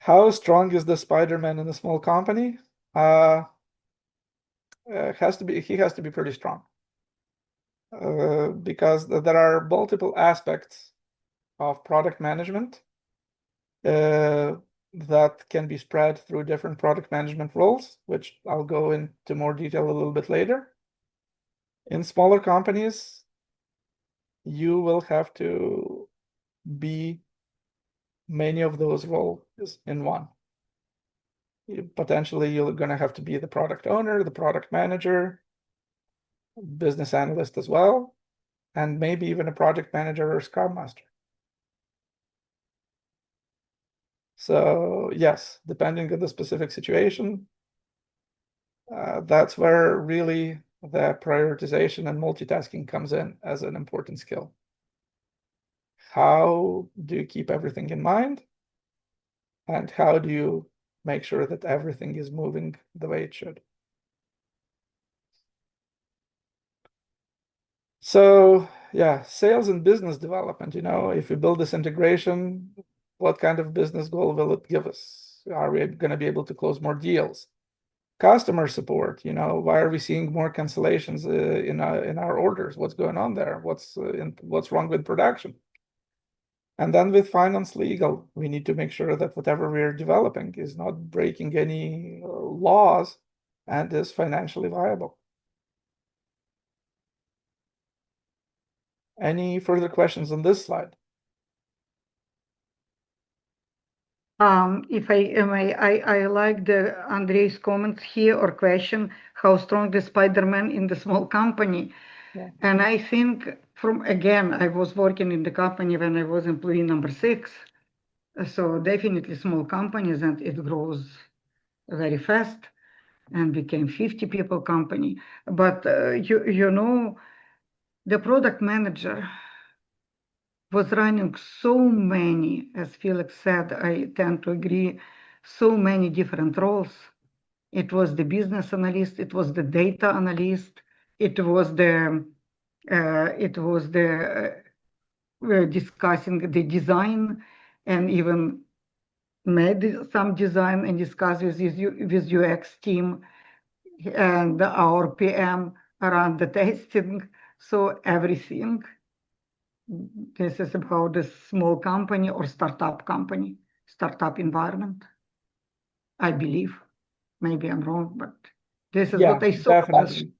How strong is the Spider-Man in a small company? He has to be pretty strong. Because there are multiple aspects of product management that can be spread through different product management roles, which I'll go into more detail a little bit later. In smaller companies, you will have to be many of those roles in one. Potentially, you're going to have to be the product owner, the product manager, business analyst as well, and maybe even a project manager or Scrum Master. So yes, depending on the specific situation, that's where really the prioritization and multitasking comes in as an important skill. How do you keep everything in mind? And how do you make sure that everything is moving the way it should? So yeah, sales and business development, if we build this integration, what kind of business goal will it give us? Are we going to be able to close more deals? Customer support, why are we seeing more cancellations in our orders? What's going on there? What's wrong with production? And then with finance legal, we need to make sure that whatever we're developing is not breaking any laws and is financially viable. Any further questions on this slide? If I like Andrei's comments here or question, how strong the Spider-Man in the small company. Yeah. And I think I was working in the company when I was employee number 6. So definitely small companies, and it grows very fast and became 50 people company. But the product manager was running so many, as Felix said, I tend to agree, so many different roles. It was the business analyst, it was the data analyst, it was the discussing the design, and even made some design and discuss with UX team, and our PM ran the testing. So everything. This is about a small company or startup environment, I believe. Maybe I'm wrong, but this is what I saw. Definitely.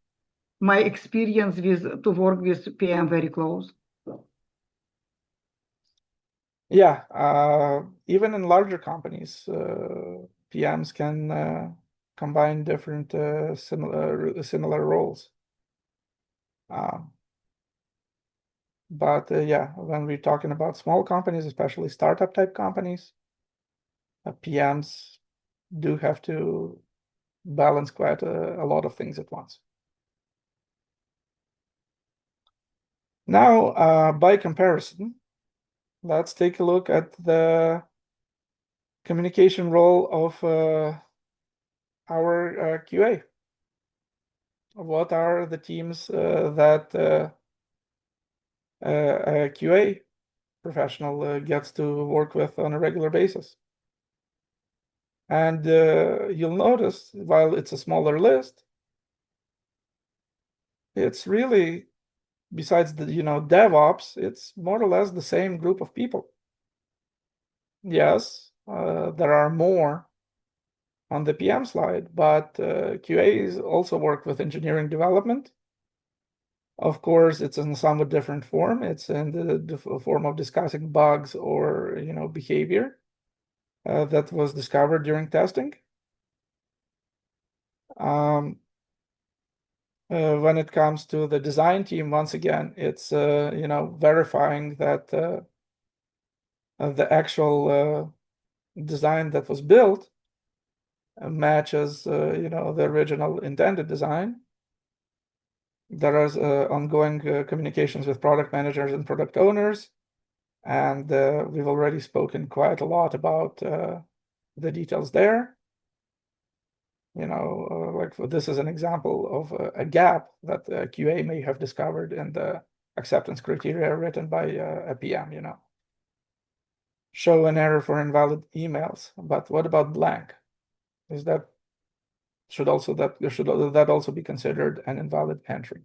My experience to work with PM very close. Yeah, even in larger companies, PMs can combine different similar roles. But yeah, when we're talking about small companies, especially startup type companies, PMs do have to balance quite a lot of things at once. Now, by comparison, let's take a look at the communication role of our QA. What are the teams that a QA professional gets to work with on a regular basis? And you'll notice, while it's a smaller list, it's really, besides the DevOps, it's more or less the same group of people. Yes, there are more on the PM slide, but QAs also work with engineering development. Of course, it's in a somewhat different form. It's in the form of discussing bugs or behavior that was discovered during testing. When it comes to the design team, once again, it's verifying that the actual design that was built matches the original intended design. There is ongoing communications with product managers and product owners, and we've already spoken quite a lot about the details there. Like this is an example of a gap that QA may have discovered in the acceptance criteria written by a PM. Show an error for invalid emails, but what about blank? Should that also be considered an invalid entry?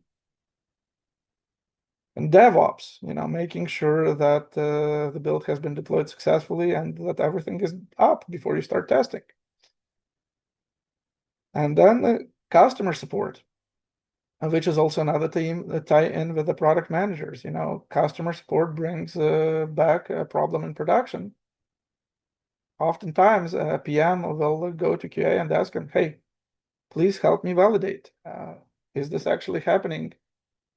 And DevOps, making sure that the build has been deployed successfully and that everything is up before you start testing. And then customer support, which is also another team that tie in with the product managers. Customer support brings back a problem in production. Oftentimes, a PM will go to QA and ask him, hey, please help me validate. Is this actually happening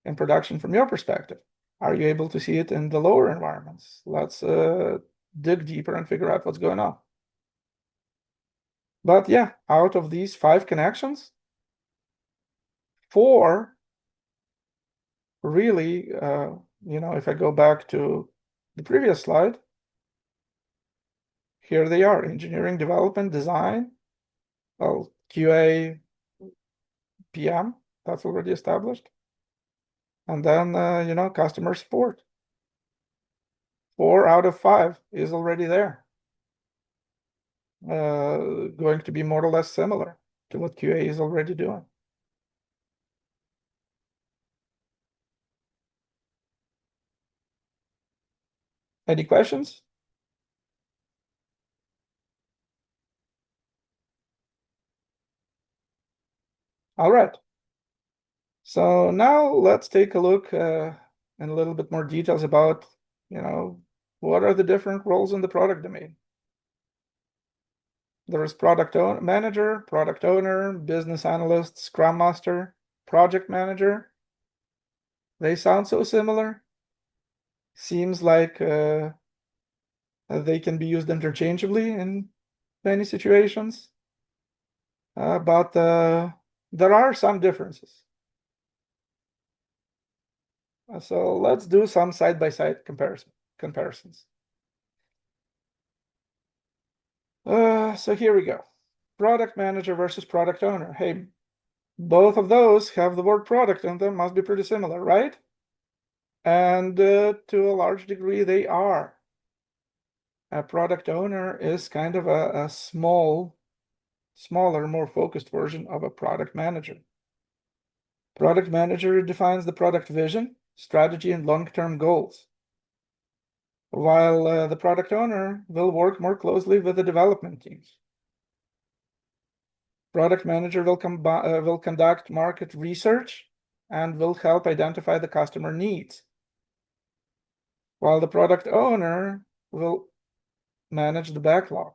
in production from your perspective? Are you able to see it in the lower environments? Let's dig deeper and figure out what's going on. But yeah, out of these 5 connections, 4 really, if I go back to the previous slide, here they are: engineering, development, design, well, QA, PM, that's already established. And then, customer support. 4 out of 5 is already there. Going to be more or less similar to what QA is already doing. Any questions? All right. So now let's take a look in a little bit more details about, what are the different roles in the product domain. There is product manager, product owner, business analyst, scrum master, project manager. They sound so similar. Seems like they can be used interchangeably in many situations, but there are some differences. So let's do some side-by-side comparisons. So here we go. Product manager versus product owner. Hey, both of those have the word product in them, must be pretty similar, right? And to a large degree, they are. A product owner is kind of a smaller, more focused version of a product manager. Product manager defines the product vision, strategy, and long-term goals, while the product owner will work more closely with the development teams. Product manager will conduct market research and will help identify the customer needs, while the product owner will manage the backlog,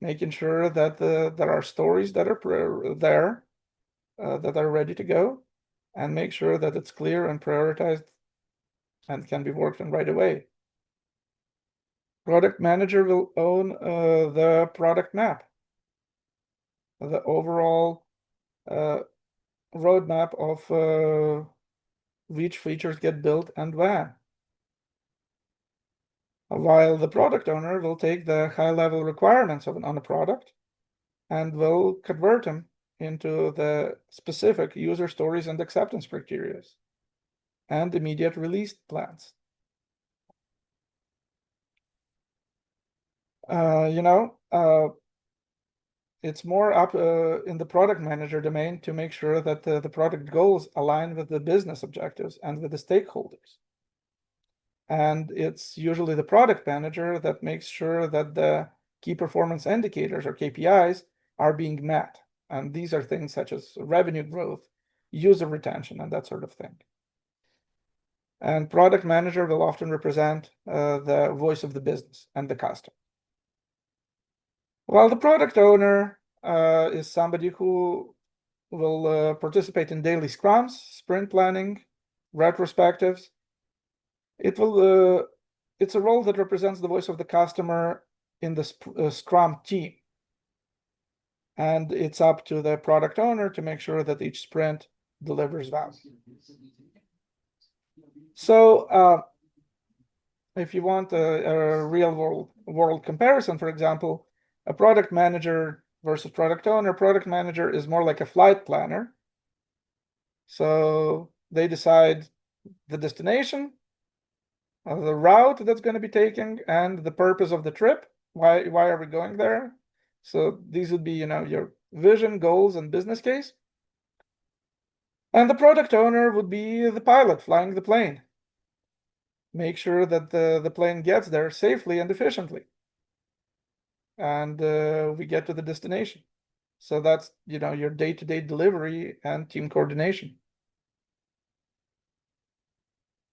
making sure that there are stories that are there that are ready to go, and make sure that it's clear and prioritized and can be worked on right away. Product manager will own the product map, the overall roadmap of which features get built and when. while the product owner will take the high-level requirements on a product and will convert them into the specific user stories and acceptance criteria and immediate release plans. It's more up in the product manager domain to make sure that the product goals align with the business objectives and with the stakeholders. And it's usually the product manager that makes sure that the key performance indicators or KPIs are being met. And these are things such as revenue growth, user retention, and that sort of thing. And product manager will often represent the voice of the business and the customer. While the product owner is somebody who will participate in daily scrums, sprint planning, retrospectives. It's a role that represents the voice of the customer in the Scrum team. And it's up to the product owner to make sure that each sprint delivers value. So if you want a real world comparison, for example, a product manager versus product owner, product manager is more like a flight planner. So they decide the destination, the route that's going to be taken, and the purpose of the trip. Why are we going there? So these would be, your vision, goals, and business case. And the product owner would be the pilot flying the plane. Make sure that the plane gets there safely and efficiently. And we get to the destination. So that's, your day-to-day delivery and team coordination.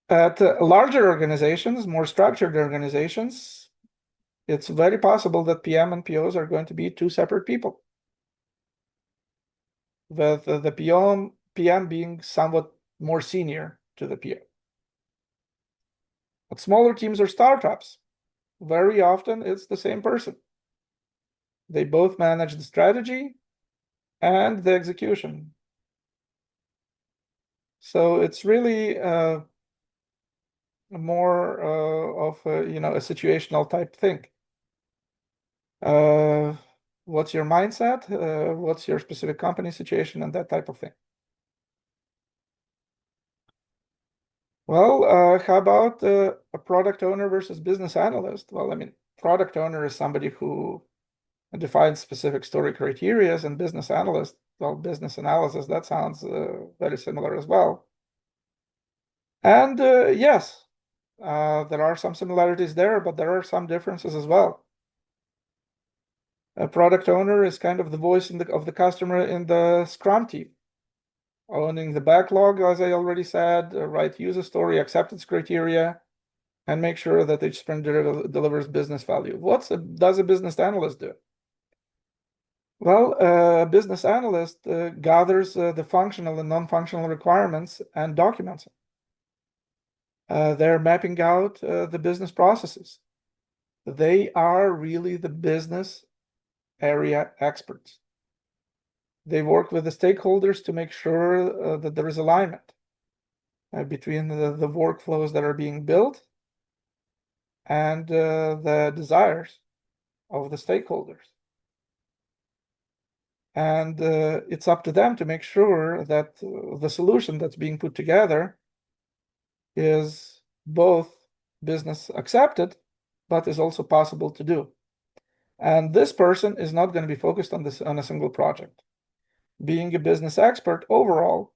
At larger organizations, more structured organizations, it's very possible that PM and POs are going to be two separate people, with the PM being somewhat more senior to the PO. But smaller teams or startups, very often it's the same person. They both manage the strategy and the execution. So it's really more of a situational type thing. What's your mindset? What's your specific company situation and that type of thing? Well, how about a product owner versus business analyst? Well, product owner is somebody who defines specific story criteria, and business analyst, well, business analysis, that sounds very similar as well. And yes, there are some similarities there, but there are some differences as well. A product owner is kind of the voice of the customer in the Scrum team, owning the backlog, as I already said, write user story, acceptance criteria, and make sure that each sprint delivers business value. What does a business analyst do? Well, a business analyst gathers the functional and non-functional requirements and documents them. They're mapping out the business processes. They are really the business area experts. They work with the stakeholders to make sure that there is alignment between the workflows that are being built and the desires of the stakeholders. And it's up to them to make sure that the solution that's being put together is both business accepted, but is also possible to do. And this person is not going to be focused on a single project. Being a business expert overall,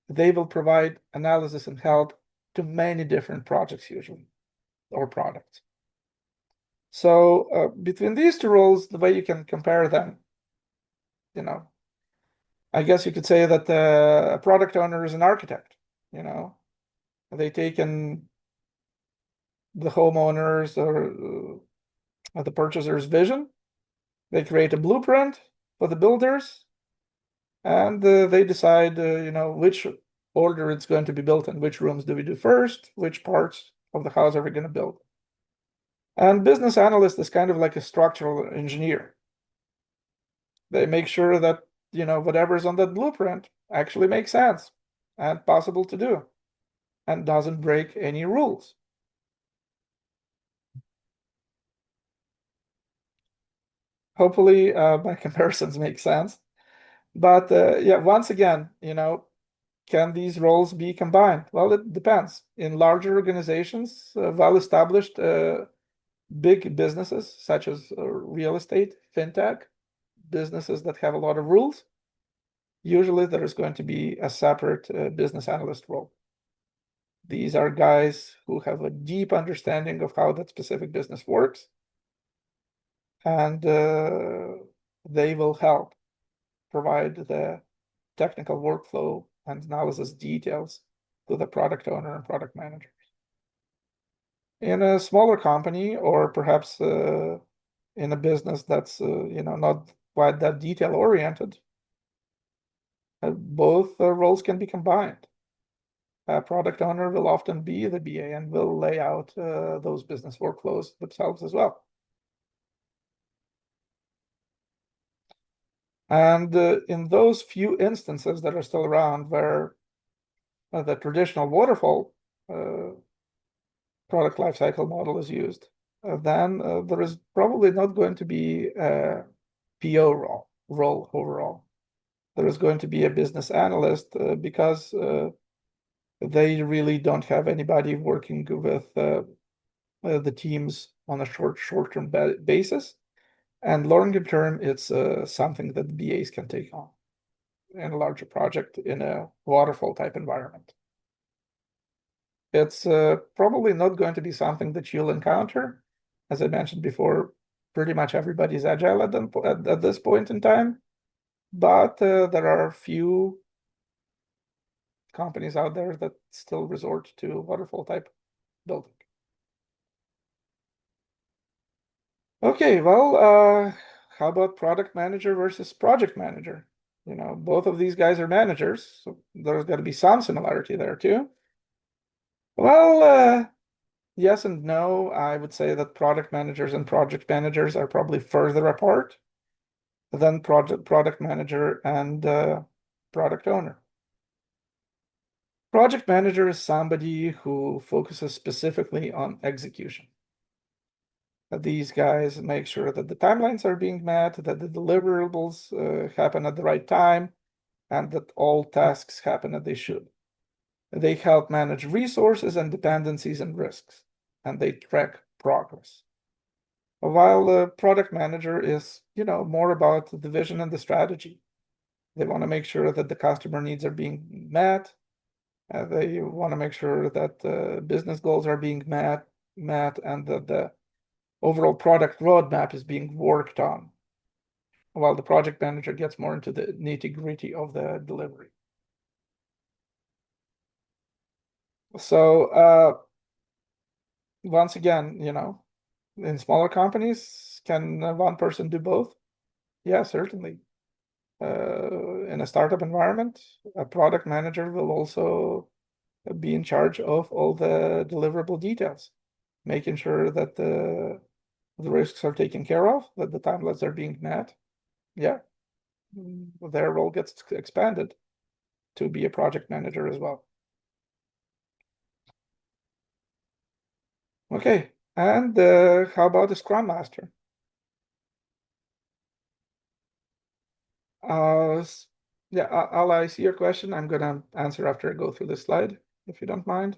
they will provide analysis and help to many different projects usually, or products. So between these two roles, the way you can compare them, I guess you could say that a product owner is an architect. They take in the homeowners or the purchaser's vision. They create a blueprint for the builders, and they decide, which order it's going to be built in, which rooms do we do first, which parts of the house are we going to build. And business analyst is kind of like a structural engineer. They make sure that, whatever's on that blueprint actually makes sense and possible to do and doesn't break any rules. Hopefully, my comparisons make sense. But yeah, once again, can these roles be combined? Well, it depends. In larger organizations, well-established big businesses such as real estate, fintech, businesses that have a lot of rules, usually there is going to be a separate business analyst role. These are guys who have a deep understanding of how that specific business works, and they will help provide the technical workflow and analysis details to the product owner and product managers. In a smaller company, or perhaps in a business that's not quite that detail oriented, both roles can be combined. A product owner will often be the BA and will lay out those business workflows themselves as well. And in those few instances that are still around where the traditional waterfall product lifecycle model is used, then there is probably not going to be a PO role overall. There is going to be a business analyst because they really don't have anybody working with the teams on a short-term basis. And longer term, it's something that BAs can take on in a larger project in a waterfall type environment. It's probably not going to be something that you'll encounter. As I mentioned before, pretty much everybody's agile at this point in time, but there are a few companies out there that still resort to waterfall type building. Okay, well, how about product manager versus project manager? Both of these guys are managers, so there's got to be some similarity there too. Well, yes and no. I would say that product managers and project managers are probably further apart than product manager and product owner. Project manager is somebody who focuses specifically on execution. These guys make sure that the timelines are being met, that the deliverables happen at the right time, and that all tasks happen as they should. They help manage resources and dependencies and risks, and they track progress. While the product manager is, more about the vision and the strategy. They want to make sure that the customer needs are being met. They want to make sure that business goals are being met, and that the overall product roadmap is being worked on, while the project manager gets more into the nitty-gritty of the delivery. So once again, in smaller companies, can one person do both? Yeah, certainly. In a startup environment, a product manager will also be in charge of all the deliverable details, making sure that the risks are taken care of, that the timelines are being met. Yeah, their role gets expanded to be a project manager as well. Okay, and how about the Scrum Master? Yeah, I see your question. I'm gonna answer after I go through this slide, if you don't mind.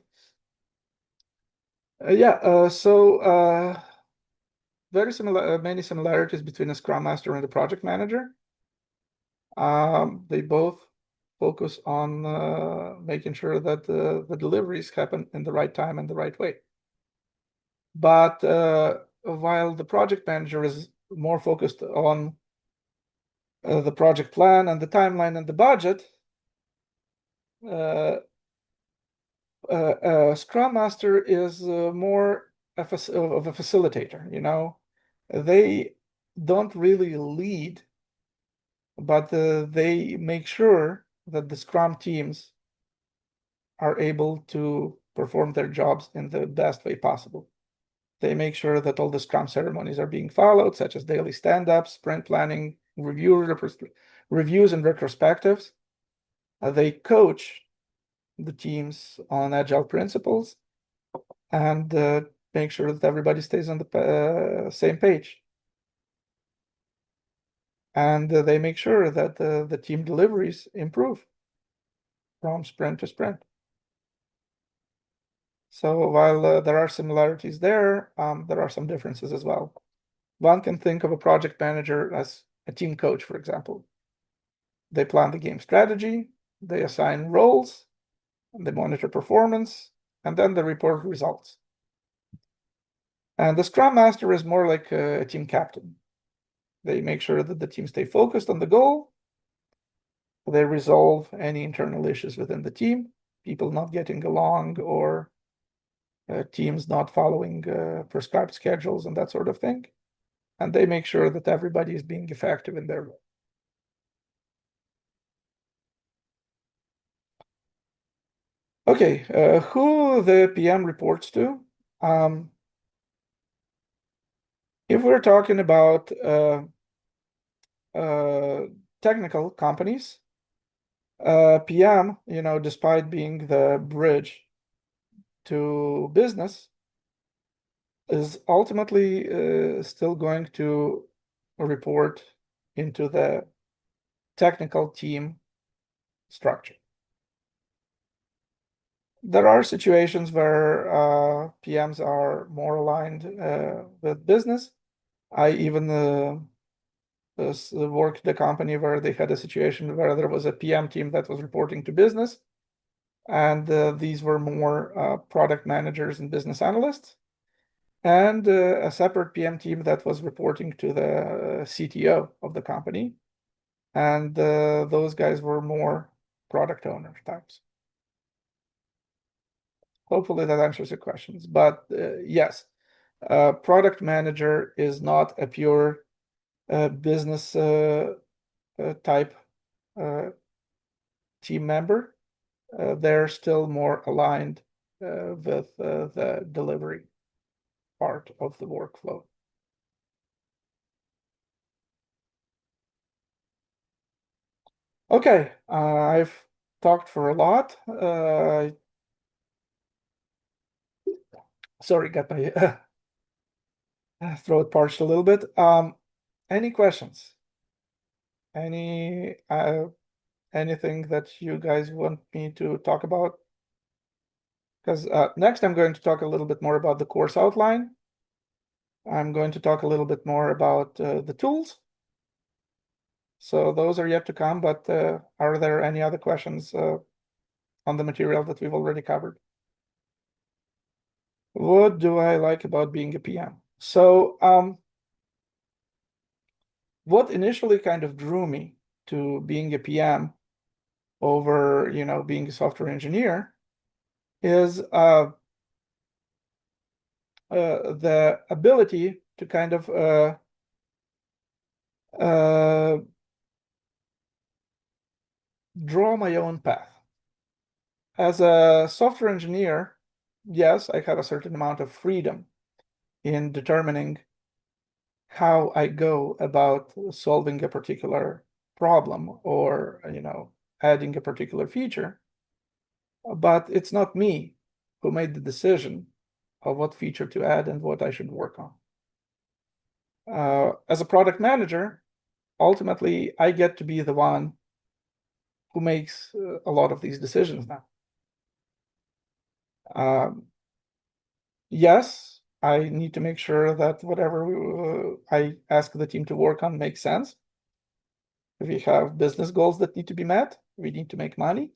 So very similar, many similarities between a Scrum Master and a project manager. They both focus on making sure that the deliveries happen in the right time and the right way. But while the project manager is more focused on the project plan and the timeline and the budget, Scrum Master is more of a facilitator. They don't really lead, but they make sure that the Scrum teams are able to perform their jobs in the best way possible. They make sure that all the Scrum ceremonies are being followed, such as daily stand-ups, sprint planning, reviews and retrospectives. They coach the teams on agile principles and make sure that everybody stays on the same page. and they make sure that the team deliveries improve from sprint to sprint. So while there are similarities there are some differences as well. One can think of a project manager as a team coach, for example. They plan the game strategy, they assign roles, they monitor performance, and then they report results. And the Scrum Master is more like a team captain. They make sure that the team stay focused on the goal. They resolve any internal issues within the team, people not getting along or teams not following prescribed schedules and that sort of thing. And they make sure that everybody is being effective in their role. Okay, who the PM reports to? If we're talking about technical companies, PM, despite being the bridge to business, is ultimately still going to report into the technical team structure. There are situations where PMs are more aligned with business. I even worked at a company where they had a situation where there was a PM team that was reporting to business, and these were more product managers and business analysts, and a separate PM team that was reporting to the CTO of the company, and those guys were more product owner types. Hopefully that answers your questions. But yes, product manager is not a pure business type team member. They're still more aligned with the delivery part of the workflow. Okay, I've talked for a lot. Sorry, got my throat parched a little bit. Any questions? Anything that you guys want me to talk about? Because next I'm going to talk a little bit more about the course outline. I'm going to talk a little bit more about the tools. So those are yet to come, but are there any other questions on the material that we've already covered? What do I like about being a PM? So what initially kind of drew me to being a PM over, being a software engineer is the ability to kind of draw my own path. As a software engineer, yes, I have a certain amount of freedom in determining how I go about solving a particular problem or, adding a particular feature. But it's not me who made the decision of what feature to add and what I should work on. As a product manager, ultimately, I get to be the one who makes a lot of these decisions now. Yes, I need to make sure that whatever I ask the team to work on makes sense. If we have business goals that need to be met, we need to make money.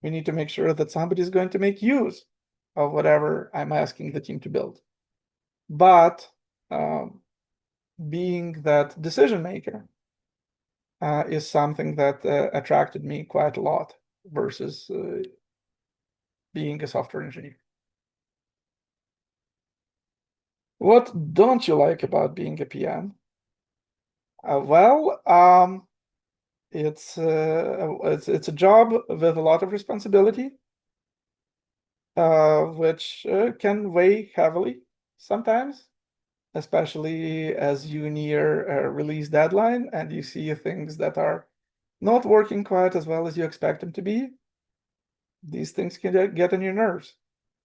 We need to make sure that somebody's going to make use of whatever I'm asking the team to build. But being that decision maker is something that attracted me quite a lot versus being a software engineer. What don't you like about being a PM? It's a job with a lot of responsibility, which can weigh heavily sometimes, especially as you near a release deadline and you see things that are not working quite as well as you expect them to be. These things can get on your nerves.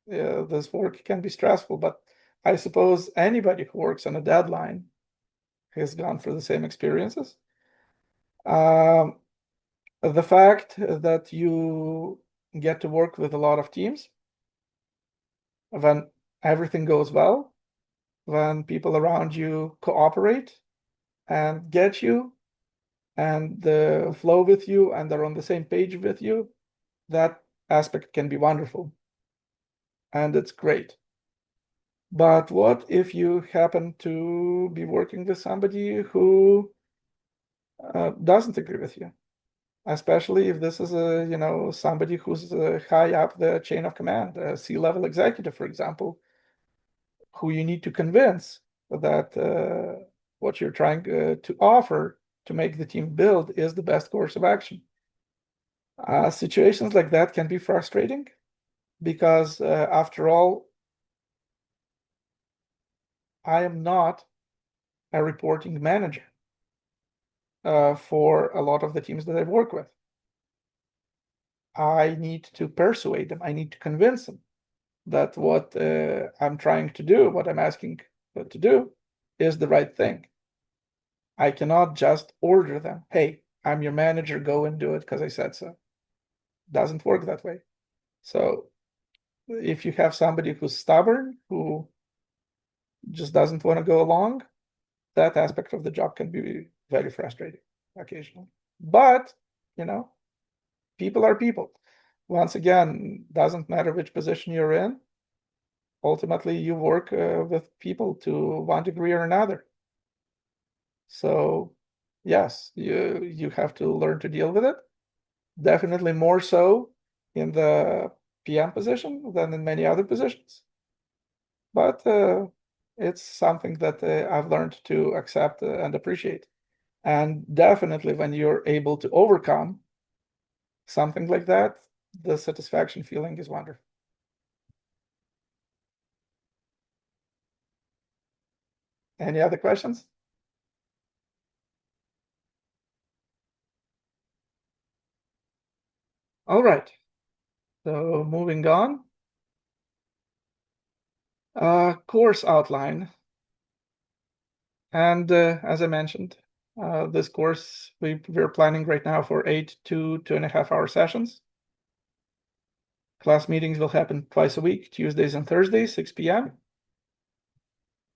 This work can be stressful, but I suppose anybody who works on a deadline has gone through the same experiences. The fact that you get to work with a lot of teams, when everything goes well, when people around you cooperate and get you and flow with you and they're on the same page with you, that aspect can be wonderful and it's great. But what if you happen to be working with somebody who doesn't agree with you? Especially if this is somebody who's high up the chain of command, a C-level executive, for example, who you need to convince that what you're trying to offer to make the team build is the best course of action. Situations like that can be frustrating because after all, I am not a reporting manager for a lot of the teams that I work with. I need to persuade them. I need to convince them that what I'm trying to do, what I'm asking to do, is the right thing. I cannot just order them, hey, I'm your manager, go and do it because I said so. Doesn't work that way. So if you have somebody who's stubborn, who just doesn't want to go along, that aspect of the job can be very frustrating occasionally. But, people are people. Once again, doesn't matter which position you're in. Ultimately, you work with people to one degree or another. So, yes, you have to learn to deal with it. Definitely more so in the PM position than in many other positions. But it's something that I've learned to accept and appreciate. And definitely when you're able to overcome something like that, the satisfaction feeling is wonderful. Any other questions? All right. So moving on. Course outline. And as I mentioned, this course we're planning right now for 8 to 2.5 hour sessions. Class meetings will happen twice a week, Tuesdays and Thursdays, 6 p.m.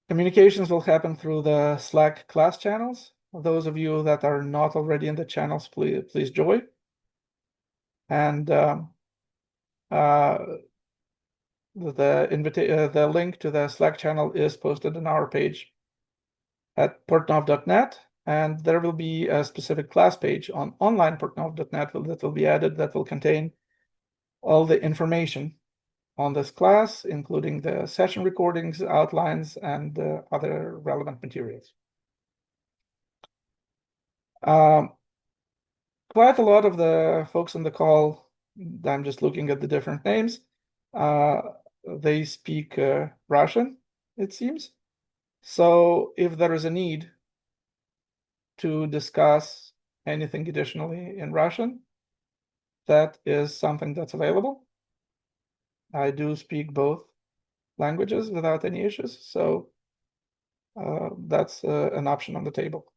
Communications will happen through the Slack class channels. Those of you that are not already in the channels, please join. And the link to the Slack channel is posted on our page at portnov.net, and there will be a specific class page on onlineportnov.net that will be added that will contain all the information on this class, including the session recordings, outlines, and other relevant materials. Quite a lot of the folks on the call, I'm just looking at the different names, they speak Russian, it seems. So if there is a need to discuss anything additionally in Russian, that is something that's available. I do speak both languages without any issues, so that's an option on the table.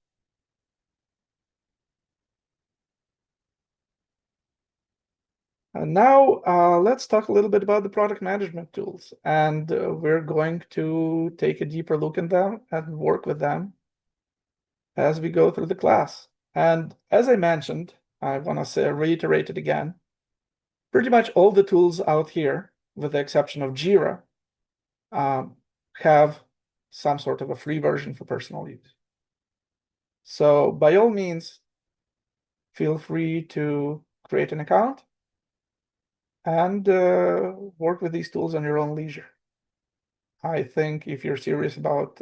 And now let's talk a little bit about the product management tools, and we're going to take a deeper look at them and work with them as we go through the class. And as I mentioned, I want to reiterate it again, pretty much all the tools out here, with the exception of Jira, have some sort of a free version for personal use. So by all means, feel free to create an account and work with these tools on your own leisure. I think if you're serious about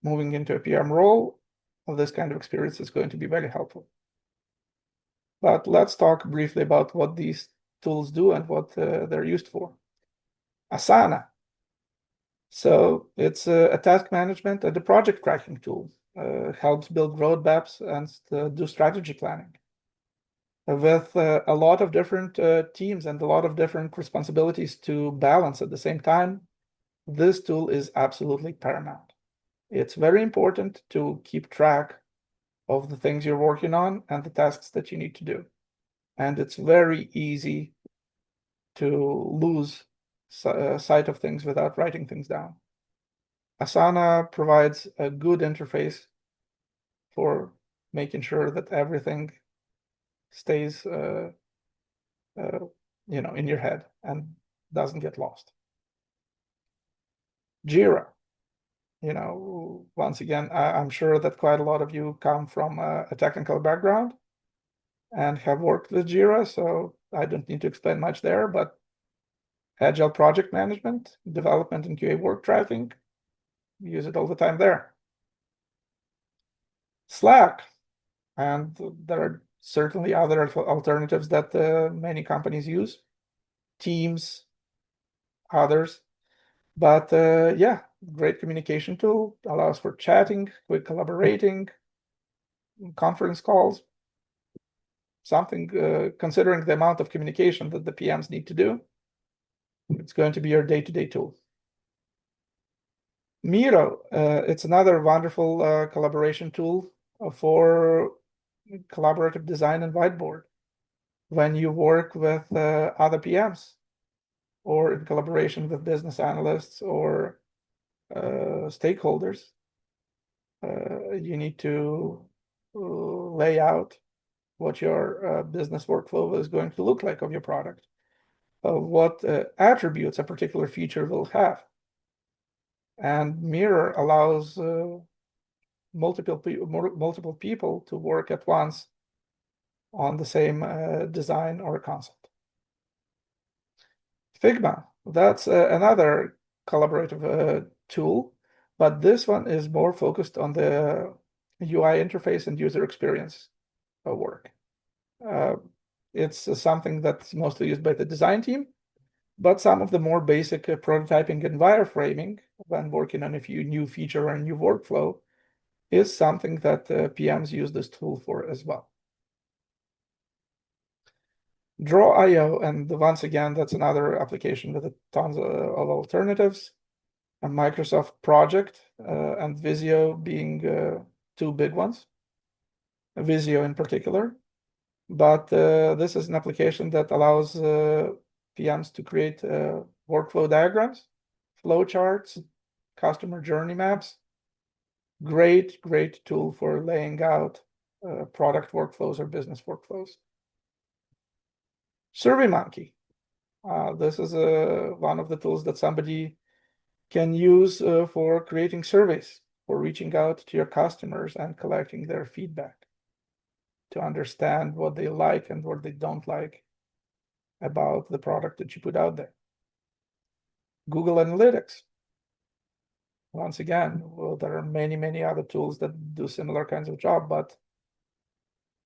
moving into a PM role, this kind of experience is going to be very helpful. But let's talk briefly about what these tools do and what they're used for. Asana. So it's a task management and a project tracking tool. Helps build roadmaps and do strategy planning. With a lot of different teams and a lot of different responsibilities to balance at the same time, this tool is absolutely paramount. It's very important to keep track of the things you're working on and the tasks that you need to do. And it's very easy to lose sight of things without writing things down. Asana provides a good interface for making sure that everything stays in your head and doesn't get lost. Jira, once again, I'm sure that quite a lot of you come from a technical background and have worked with Jira, so I don't need to explain much there, but Agile project management, development and QA work tracking, use it all the time there. Slack, and there are certainly other alternatives that many companies use, Teams, others. But yeah, great communication tool, allows for chatting, quick collaborating, conference calls, something considering the amount of communication that the PMs need to do, it's going to be your day-to-day tool. Miro, it's another wonderful collaboration tool for collaborative design and whiteboard when you work with other PMs or in collaboration with business analysts or stakeholders. You need to lay out what your business workflow is going to look like of your product, what attributes a particular feature will have. And Miro allows multiple people to work at once on the same design or concept. Figma, that's another collaborative tool, but this one is more focused on the UI interface and user experience work. It's something that's mostly used by the design team, but some of the more basic prototyping and wireframing when working on a new feature or a new workflow is something that PMs use this tool for as well. Draw.io, and once again, that's another application with tons of alternatives. A Microsoft Project and Visio being two big ones, Visio in particular. But this is an application that allows PMs to create workflow diagrams, flowcharts, customer journey maps. Great tool for laying out product workflows or business workflows. SurveyMonkey. This is one of the tools that somebody can use for creating surveys, for reaching out to your customers and collecting their feedback to understand what they like and what they don't like about the product that you put out there. Google Analytics. Once again, well, there are many other tools that do similar kinds of job, but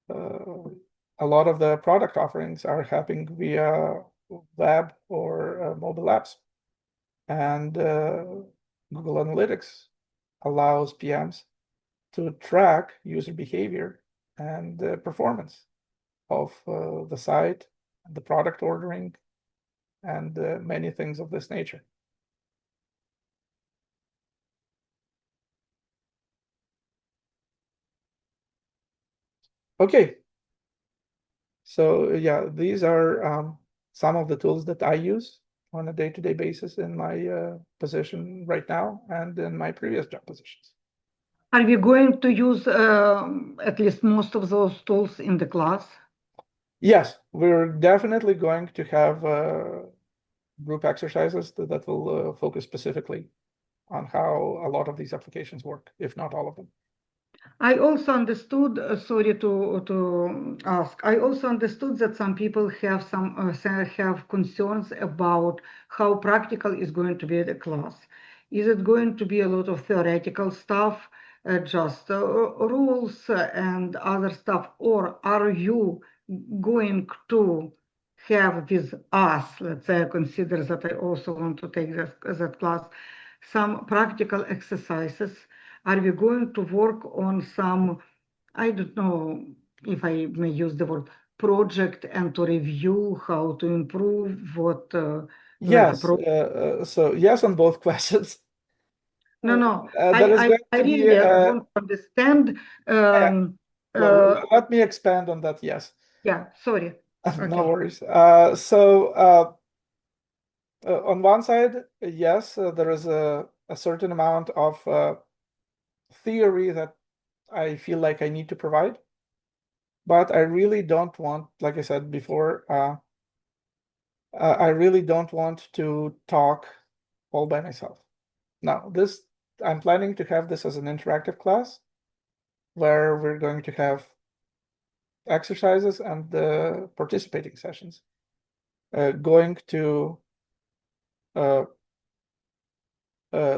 a lot of the product offerings are happening via web or mobile apps. And Google Analytics allows PMs to track user behavior and performance of the site, the product ordering, and many things of this nature. Okay. So yeah, these are some of the tools that I use on a day-to-day basis in my position right now and in my previous job positions. Are we going to use at least most of those tools in the class? Yes, we're definitely going to have group exercises that will focus specifically on how a lot of these applications work, if not all of them. I also understood, sorry to ask, I also understood that some people have have concerns about how practical is going to be the class. Is it going to be a lot of theoretical stuff, just rules and other stuff, or are you going to have with us, let's say I consider that I also want to take that class, some practical exercises? Are we going to work on some, I don't know if I may use the word project, and to review how to improve what? Yes, so yes on both questions. No, There is going I to be really want to understand yeah. Let me expand on that. Yes. Yeah, sorry. No Okay. worries. On one side, yes, there is a certain amount of theory that I feel like I need to provide, but I really don't want, like I said before, I really don't want to talk all by myself. Now, I'm planning to have this as an interactive class where we're going to have exercises and participating sessions. Going to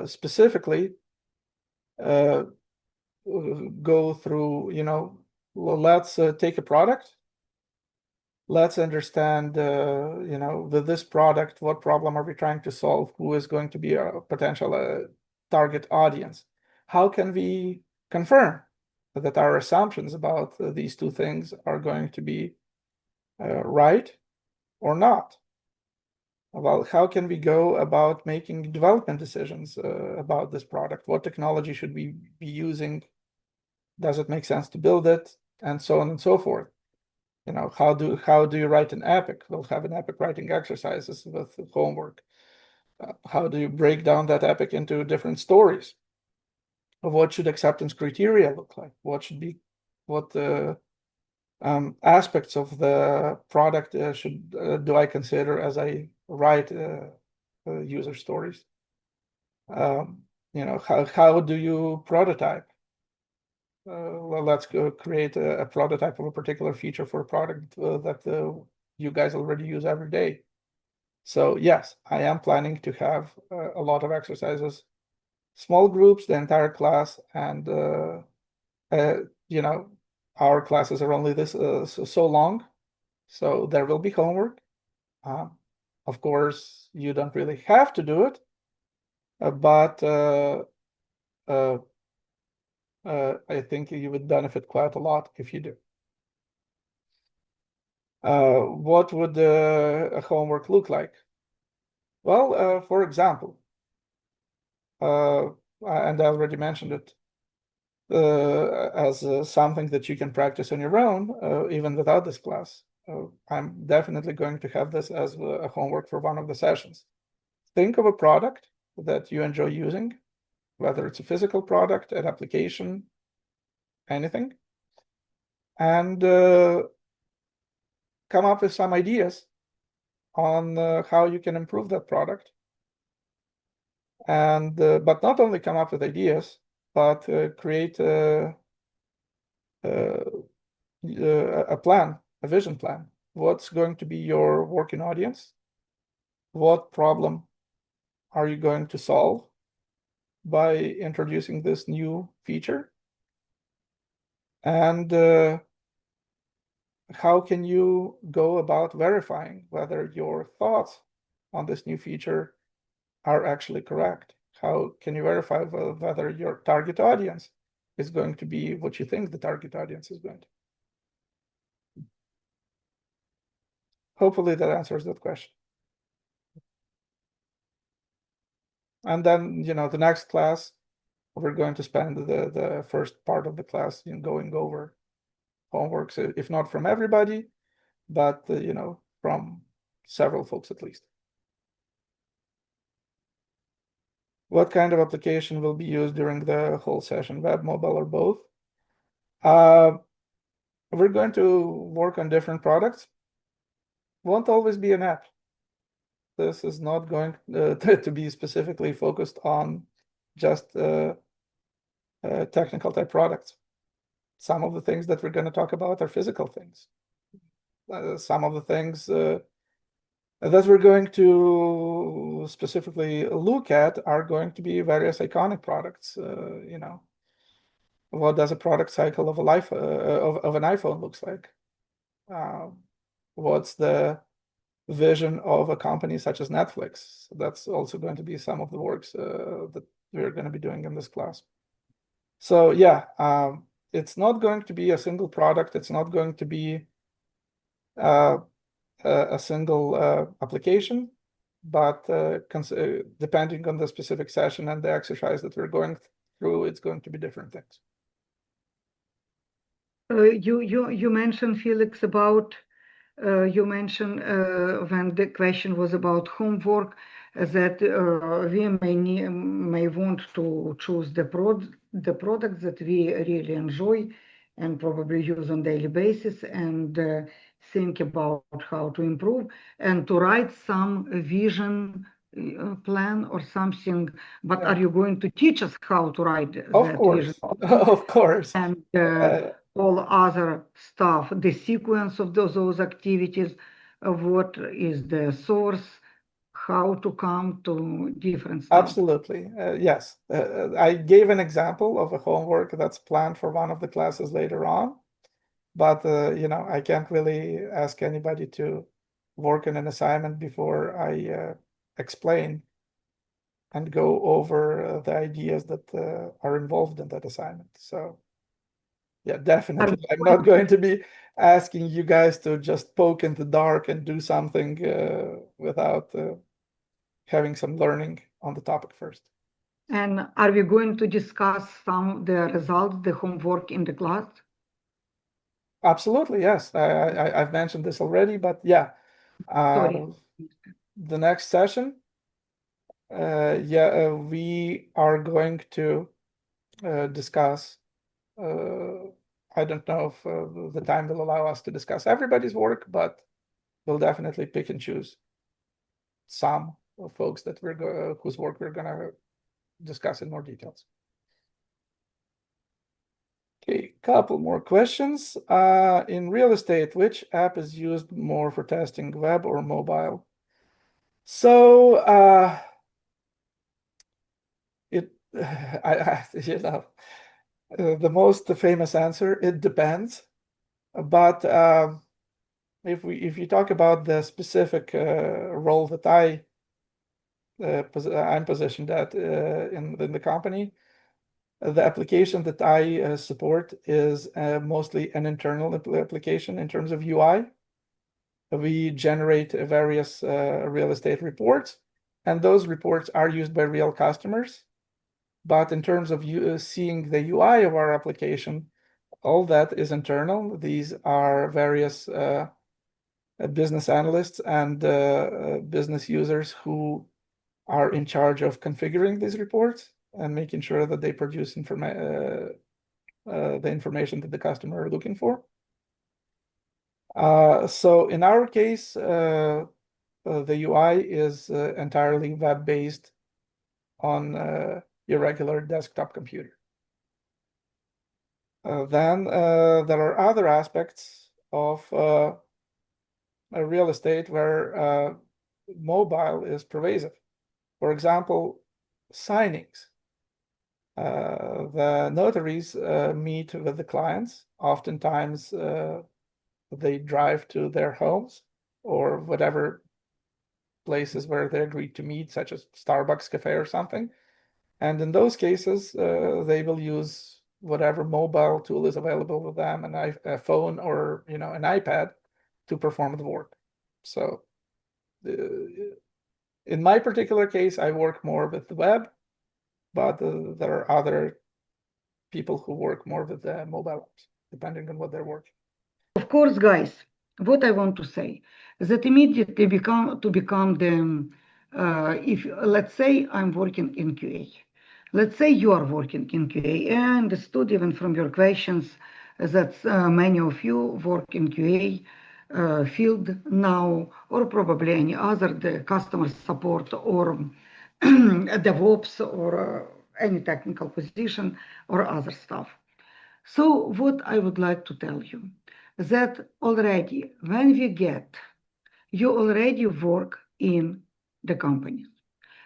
specifically go through, let's take a product. Let's understand, this product, what problem are we trying to solve? Who is going to be a potential target audience? How can we confirm that our assumptions about these two things are going to be right or not? Well, how can we go about making development decisions about this product? What technology should we be using? Does it make sense to build it? And so on and so forth. How do you write an epic? We'll have an epic writing exercises with homework. How do you break down that epic into different stories? What should acceptance criteria look like? What aspects of the product do I consider as I write user stories? How do you prototype? Well, let's go create a prototype of a particular feature for a product that you guys already use every day. So yes, I am planning to have a lot of exercises, small groups, the entire class, and our classes are only this so long, so there will be homework. Of course, you don't really have to do it, but I think you would benefit quite a lot if you do. What would a homework look like? Well, for example, and I already mentioned it, as something that you can practice on your own, even without this class. I'm definitely going to have this as a homework for one of the sessions. Think of a product that you enjoy using, whether it's a physical product, an application, anything, and come up with some ideas on how you can improve that product. And but not only come up with ideas, but create a plan, a vision plan. What's going to be your working audience? What problem are you going to solve by introducing this new feature? And how can you go about verifying whether your thoughts on this new feature are actually correct? How can you verify whether your target audience is going to be what you think the target audience is going to? Hopefully that answers that question. And then, the next class, we're going to spend the first part of the class going over homeworks, if not from everybody, but, from several folks at least. What kind of application will be used during the whole session, web, mobile, or both? We're going to work on different products. Won't always be an app. This is not going to be specifically focused on just technical type products. Some of the things that we're going to talk about are physical things. Some of the things that we're going to specifically look at are going to be various iconic products. What does a product cycle of a life of an iPhone looks like? What's the vision of a company such as Netflix? That's also going to be some of the works that we're going to be doing in this class. So yeah, it's not going to be a single product. It's not going to be a single application, but depending on the specific session and the exercise that we're going through, it's going to be different things. You mentioned, Felix, about you mentioned when the question was about homework that we may want to choose the products that we really enjoy and probably use on daily basis and think about how to improve and to write some vision plan or something. But Yeah. are you going to teach us how to write Of that vision course, of course. and Uh, all other stuff, the sequence of those activities, of what is the source, how to come to different stuff. Absolutely. Yes. I gave an example of a homework that's planned for one of the classes later on, but I can't really ask anybody to work on an assignment before I explain and go over the ideas that are involved in that assignment. So yeah, definitely. I'm not going to be asking you guys to just poke in the dark and do something without having some learning on the topic first. And are we going to discuss some of the results, the homework in the class? Absolutely, yes. I've mentioned this already, but yeah, Sorry. the next session, we are going to discuss. I don't know if the time will allow us to discuss everybody's work, but we'll definitely pick and choose some folks that whose work we're gonna discuss in more details. Okay, couple more questions. In real estate, which app is used more for testing, web or mobile? So the most famous answer, it depends. But if you talk about the specific role that I'm positioned at in the company, the application that I support is mostly an internal application in terms of UI. We generate various real estate reports, and those reports are used by real customers. But in terms of seeing the UI of our application, all that is internal. These are various business analysts and business users who are in charge of configuring these reports and making sure that they produce the information that the customer are looking for. So in our case, the UI is entirely web-based on your regular desktop computer. Then there are other aspects of real estate where mobile is pervasive. For example, signings. The notaries meet with the clients. Oftentimes, they drive to their homes or whatever places where they agreed to meet, such as Starbucks cafe or something. And in those cases, they will use whatever mobile tool is available with them, a phone or an iPad, to perform the work. So in my particular case, I work more with the web, but there are other people who work more with the mobile apps, depending on what they're working. Of course, guys, what I want to say is that immediately become the if let's say I'm working in QA, let's say you are working in QA, and understood even from your questions that many of you work in QA field now, or probably any other, the customer support or DevOps or any technical position or other stuff. So what I would like to tell you that already when you already work in the company.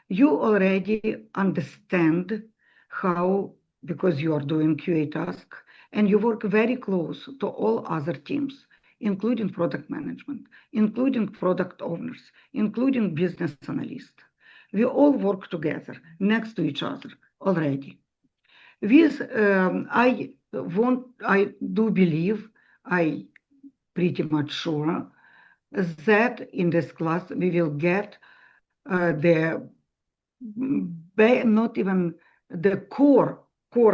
You already understand how, because you are doing QA task, and you work very close to all other teams, including product management, including product owners, including business analysts. We all work together next to each other already. With I do believe, I pretty much sure that in this class we will get not even the core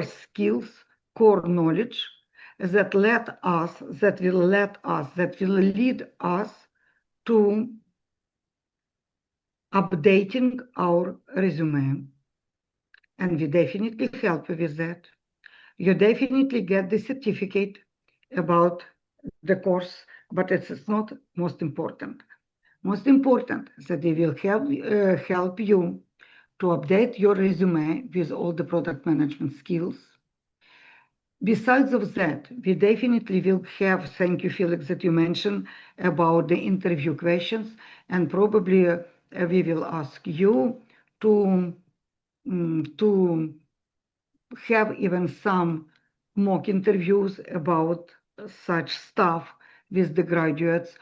skills, core knowledge that will lead us to updating our resume. And we definitely help you with that. You definitely get the certificate about the course, but it's not most important. Most important is that they will help you to update your resume with all the product management skills. Besides of that, we definitely will have, thank you, Felix, that you mentioned about the interview questions, and probably we will ask you to have even some mock interviews about such stuff with the graduates.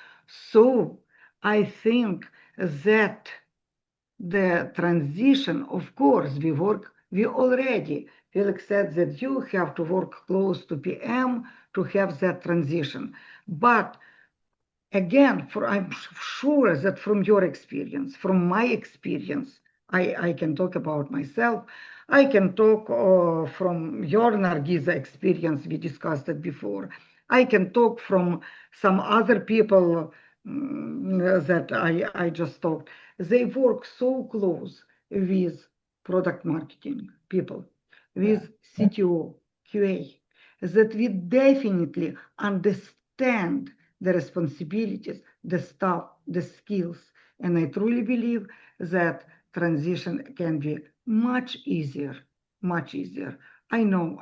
So I think that the transition, of course, we already, Felix said that you have to work close to PM to have that transition. But again, I'm sure that from your experience, from my experience, I can talk about myself. I can talk from your Nargiza experience. We discussed it before. I can talk from some other people that I just talked. They work so close with product marketing people, with CTO, QA, that we definitely understand the responsibilities, the stuff, the skills. And I truly believe that transition can be much easier, much easier. I know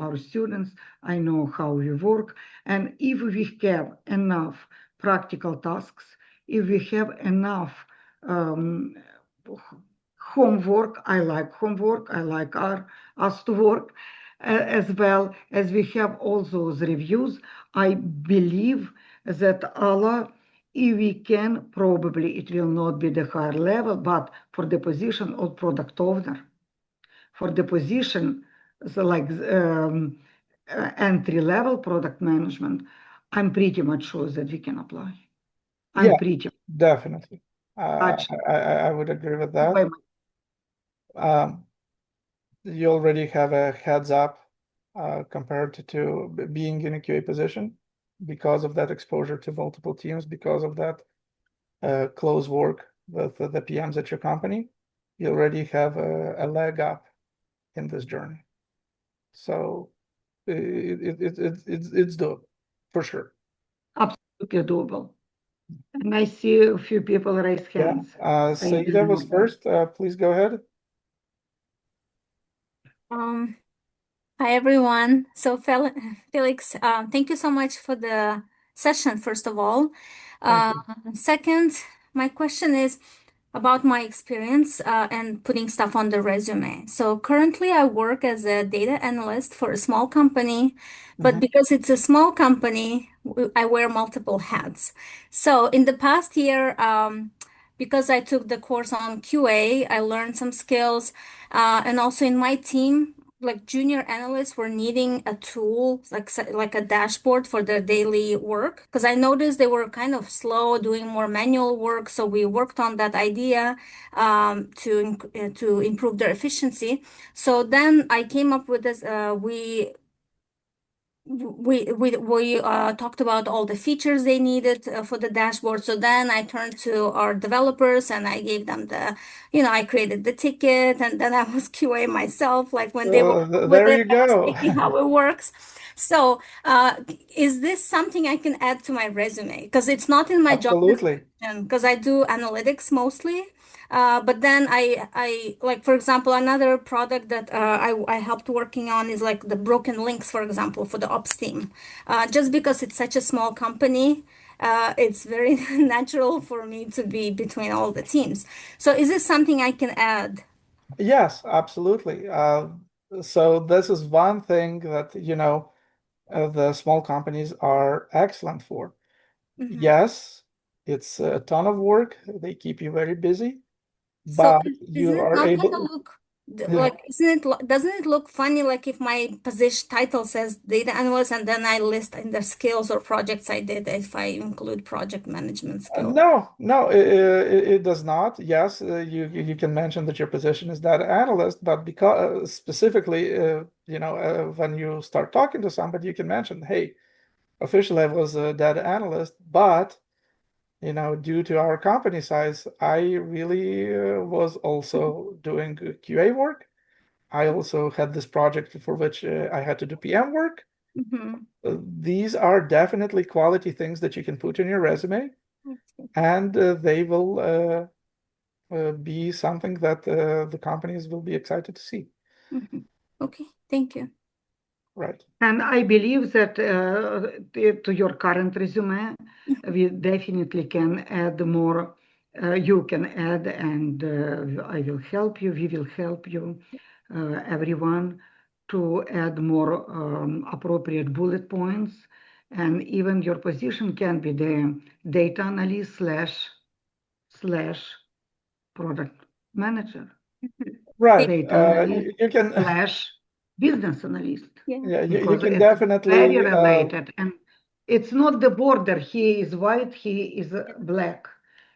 our students, I know how we work. And if we have enough practical tasks, if we have enough um, homework, I like homework, I like us to work, as well as we have all those reviews, I believe that Allah, if we can, probably it will not be the higher level, but for the position of product owner, for the position like entry level product management, I'm pretty much sure that we can apply. Yeah, I'm pretty definitely. much. I would agree with that. You already have a heads up compared to being in a QA position because of that exposure to multiple teams, because of that close work with the PMs at your company. You already have a leg up in this journey. So it's doable for sure. Absolutely doable. And I see a few people raise hands. Saida was first. Please go ahead. Hi everyone. So Felix, thank you so much for the session, first of all. Second, my question is about my experience and putting stuff on the resume. So currently I work as a data analyst for a small company, but because it's a small company, I wear multiple hats. So in the past year, because I took the course on QA, I learned some skills, and also in my team, like junior analysts were needing a tool like a dashboard for their daily work because I noticed they were kind of slow doing more manual work, so we worked on that idea to improve their efficiency. So then I came up with this we talked about all the features they needed for the dashboard. So then I turned to our developers and I gave them I created the ticket, and then I was QA myself, like when they were with there it, you I was go. thinking how it works. So is this something I can add to my resume? Because it's not in my job Absolutely. description, because I do analytics mostly. But then I like, for example, another product that I helped working on is like the broken links, for example, for the ops team. Just because it's such a small company, it's very natural for me to be between all the teams. So is this something I can add? Yes, absolutely. So this is one thing that, the small companies are excellent for. Yes, it's a ton of work. They keep you very busy, So but is you it are not able. gonna look Like, doesn't it look funny, like if my position title says data analyst and then I list in the skills or projects I did, if I include project management skills? No, it does not. Yes, you can mention that your position is data analyst, but because specifically, when you start talking to somebody, you can mention, hey, officially I was a data analyst, but due to our company size, I really was also doing QA work. I also had this project for which I had to do PM work. These are definitely quality things that you can put in your resume, and they will be something that the companies will be excited to see. Okay, thank you. Right. And I believe that to your current resume, we definitely can add more. You can add, and I will help you. We will help you, everyone, to add more appropriate bullet points. And even your position can be the data analyst slash product manager. Right. Data analyst You can slash business analyst. yeah, you Because can it's definitely very related, and it's not the border. He is white, he is black.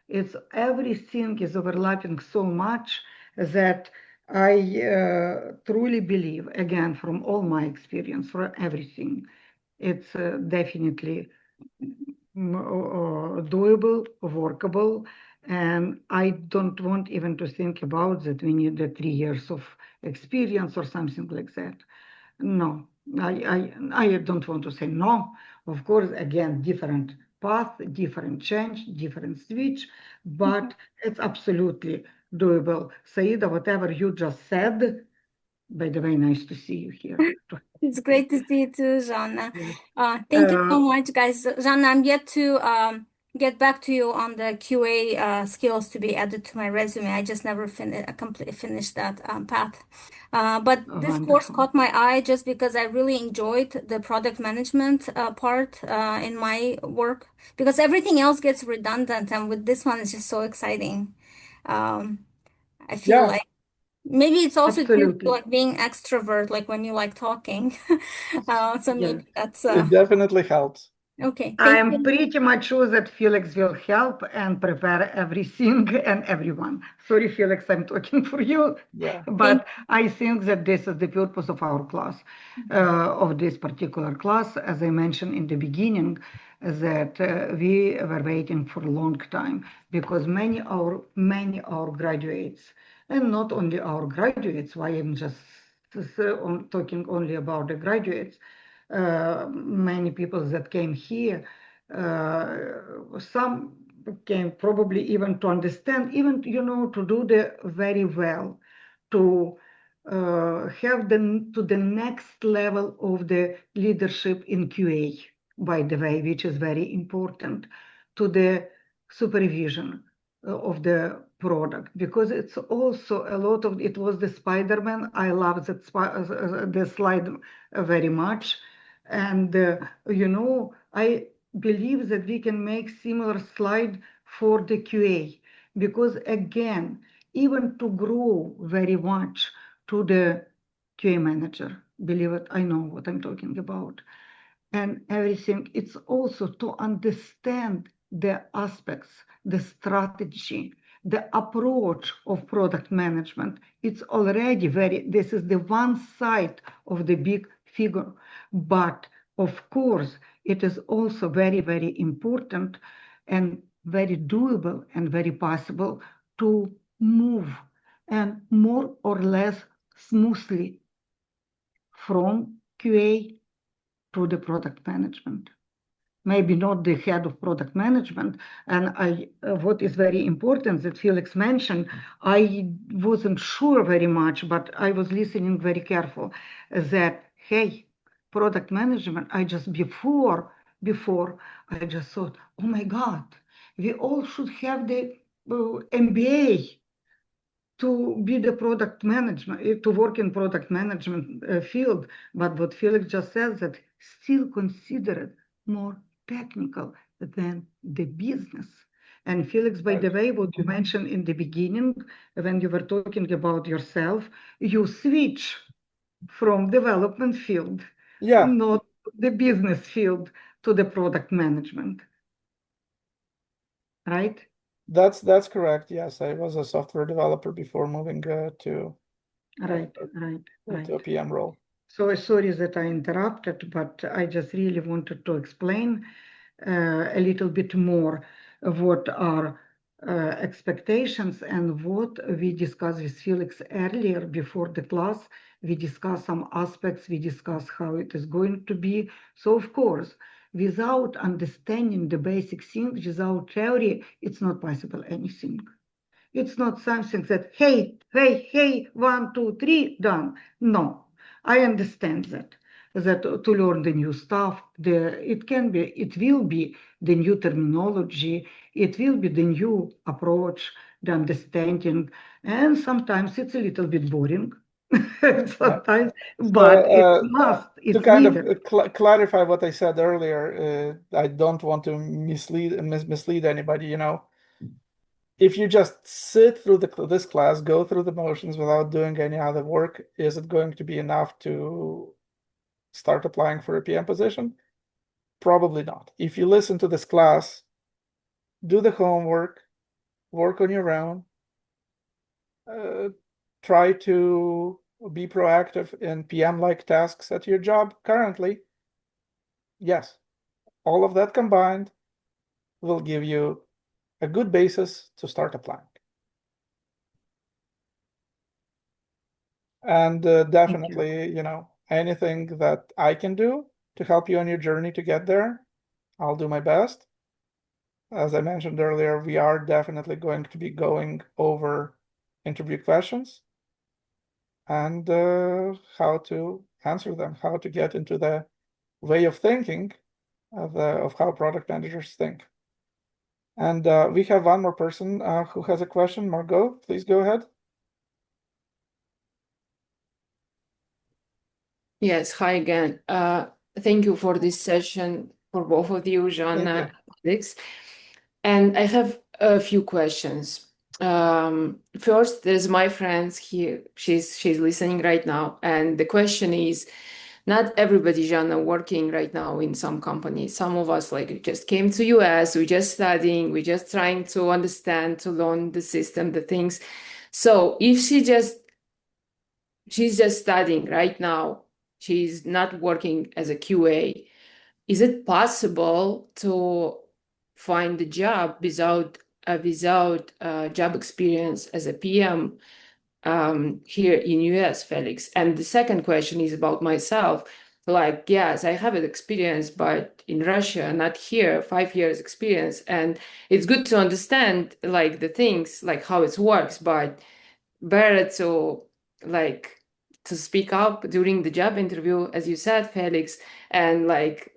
It's everything is overlapping so much that I truly believe, again, from all my experience, for everything, it's definitely doable, workable, and I don't want even to think about that we need the 3 years of experience or something like that. No, I don't want to say no. Of course, again, different path, different change, different switch, but it's absolutely doable. Saida, whatever you just said, by the way, nice to see you here. It's great to see you too, Zhanna. Yes. Thank you so much, guys. Zhanna, I'm yet to get back to you on the QA skills to be added to my resume. I just never completely finished that path. But this course Wonderful. caught my eye just because I really enjoyed the product management part in my work, because everything else gets redundant, and with this one, it's just so exciting. I feel Yeah. like maybe it's also due to Absolutely. like being extrovert, like when you like talking. So maybe that's It definitely helps. okay. Thank I'm you. pretty much sure that Felix will help and prepare everything and everyone. Sorry, Felix, I'm talking for you. Yeah. But I think that this is the purpose of our class, of this particular class, as I mentioned in the beginning, that we were waiting for a long time because many our graduates, and not only our graduates, why I'm just talking only about the graduates, many people that came here, some came probably even to understand, even, to do the very well, to have to the next level of the leadership in QA, by the way, which is very important, to the supervision of the product, because it's also a lot of, it was the Spider-Man. I love that the slide very much. And, I believe that we can make similar slide for the QA, because again, even to grow very much to the QA manager, believe it, I know what I'm talking about, and everything, it's also to understand the aspects, the strategy, the approach of product management. It's already this is the one side of the big figure. But of course, it is also very, very important and very doable and very possible to move and more or less smoothly from QA to the product management. Maybe not the head of product management. And what is very important that Felix mentioned, I wasn't sure very much, but I was listening very careful that, hey, product management, I just before I just thought, oh my God, we all should have the MBA to be the product management, to work in product management field. But what Felix just said, that still considered more technical than the business, And Felix, by Right. the way, what you mentioned in the beginning, when you were talking about yourself, you switch from development field, Yeah, not the business field, to the product management, right? that's correct. Yes, I was a software developer before moving to Right, a PM role. So sorry that I interrupted, but I just really wanted to explain a little bit more of what are expectations and what we discussed with Felix earlier before the class. We discussed some aspects, we discussed how it is going to be. So of course, without understanding the basic things, without theory, it's not possible anything. It's not something that, hey, 1, 2, 3, done. No, I understand that to learn the new stuff, it will be the new terminology, it will be the new approach, the understanding, and sometimes it's a little bit boring. Sometimes, but it's to kind needed. of clarify what I said earlier, I don't want to mislead anybody, you know. If you just sit through this class, go through the motions without doing any other work, is it going to be enough to start applying for a PM position? Probably not. If you listen to this class, do the homework, work on your own, try to be proactive in PM-like tasks at your job currently, yes, all of that combined will give you a good basis to start applying. And definitely, you know, anything that I can do to help you on your journey to get there, I'll do my best. As I mentioned earlier, we are definitely going to be going over interview questions and how to answer them, how to get into the way of thinking of how product managers think. And we have one more person who has a question. Margot, please go ahead. Yes, hi again. Thank you for this session for both of you, Joanna and Alex. And I have a few questions. First, there's my friend here. She's listening right now, and the question is, not everybody, Joanna, working right now in some companies. Some of us like just came to US, we just studying, we just trying to understand, to learn the system, the things. So if she's just studying right now, she's not working as a QA. Is it possible to find a job without job experience as a PM here in US, Felix? And the second question is about myself. Like, yes, I have an experience, but in Russia, not here, 5 years experience. And it's good to understand like the things, like how it works, but better to like to speak up during the job interview, as you said, Felix, and like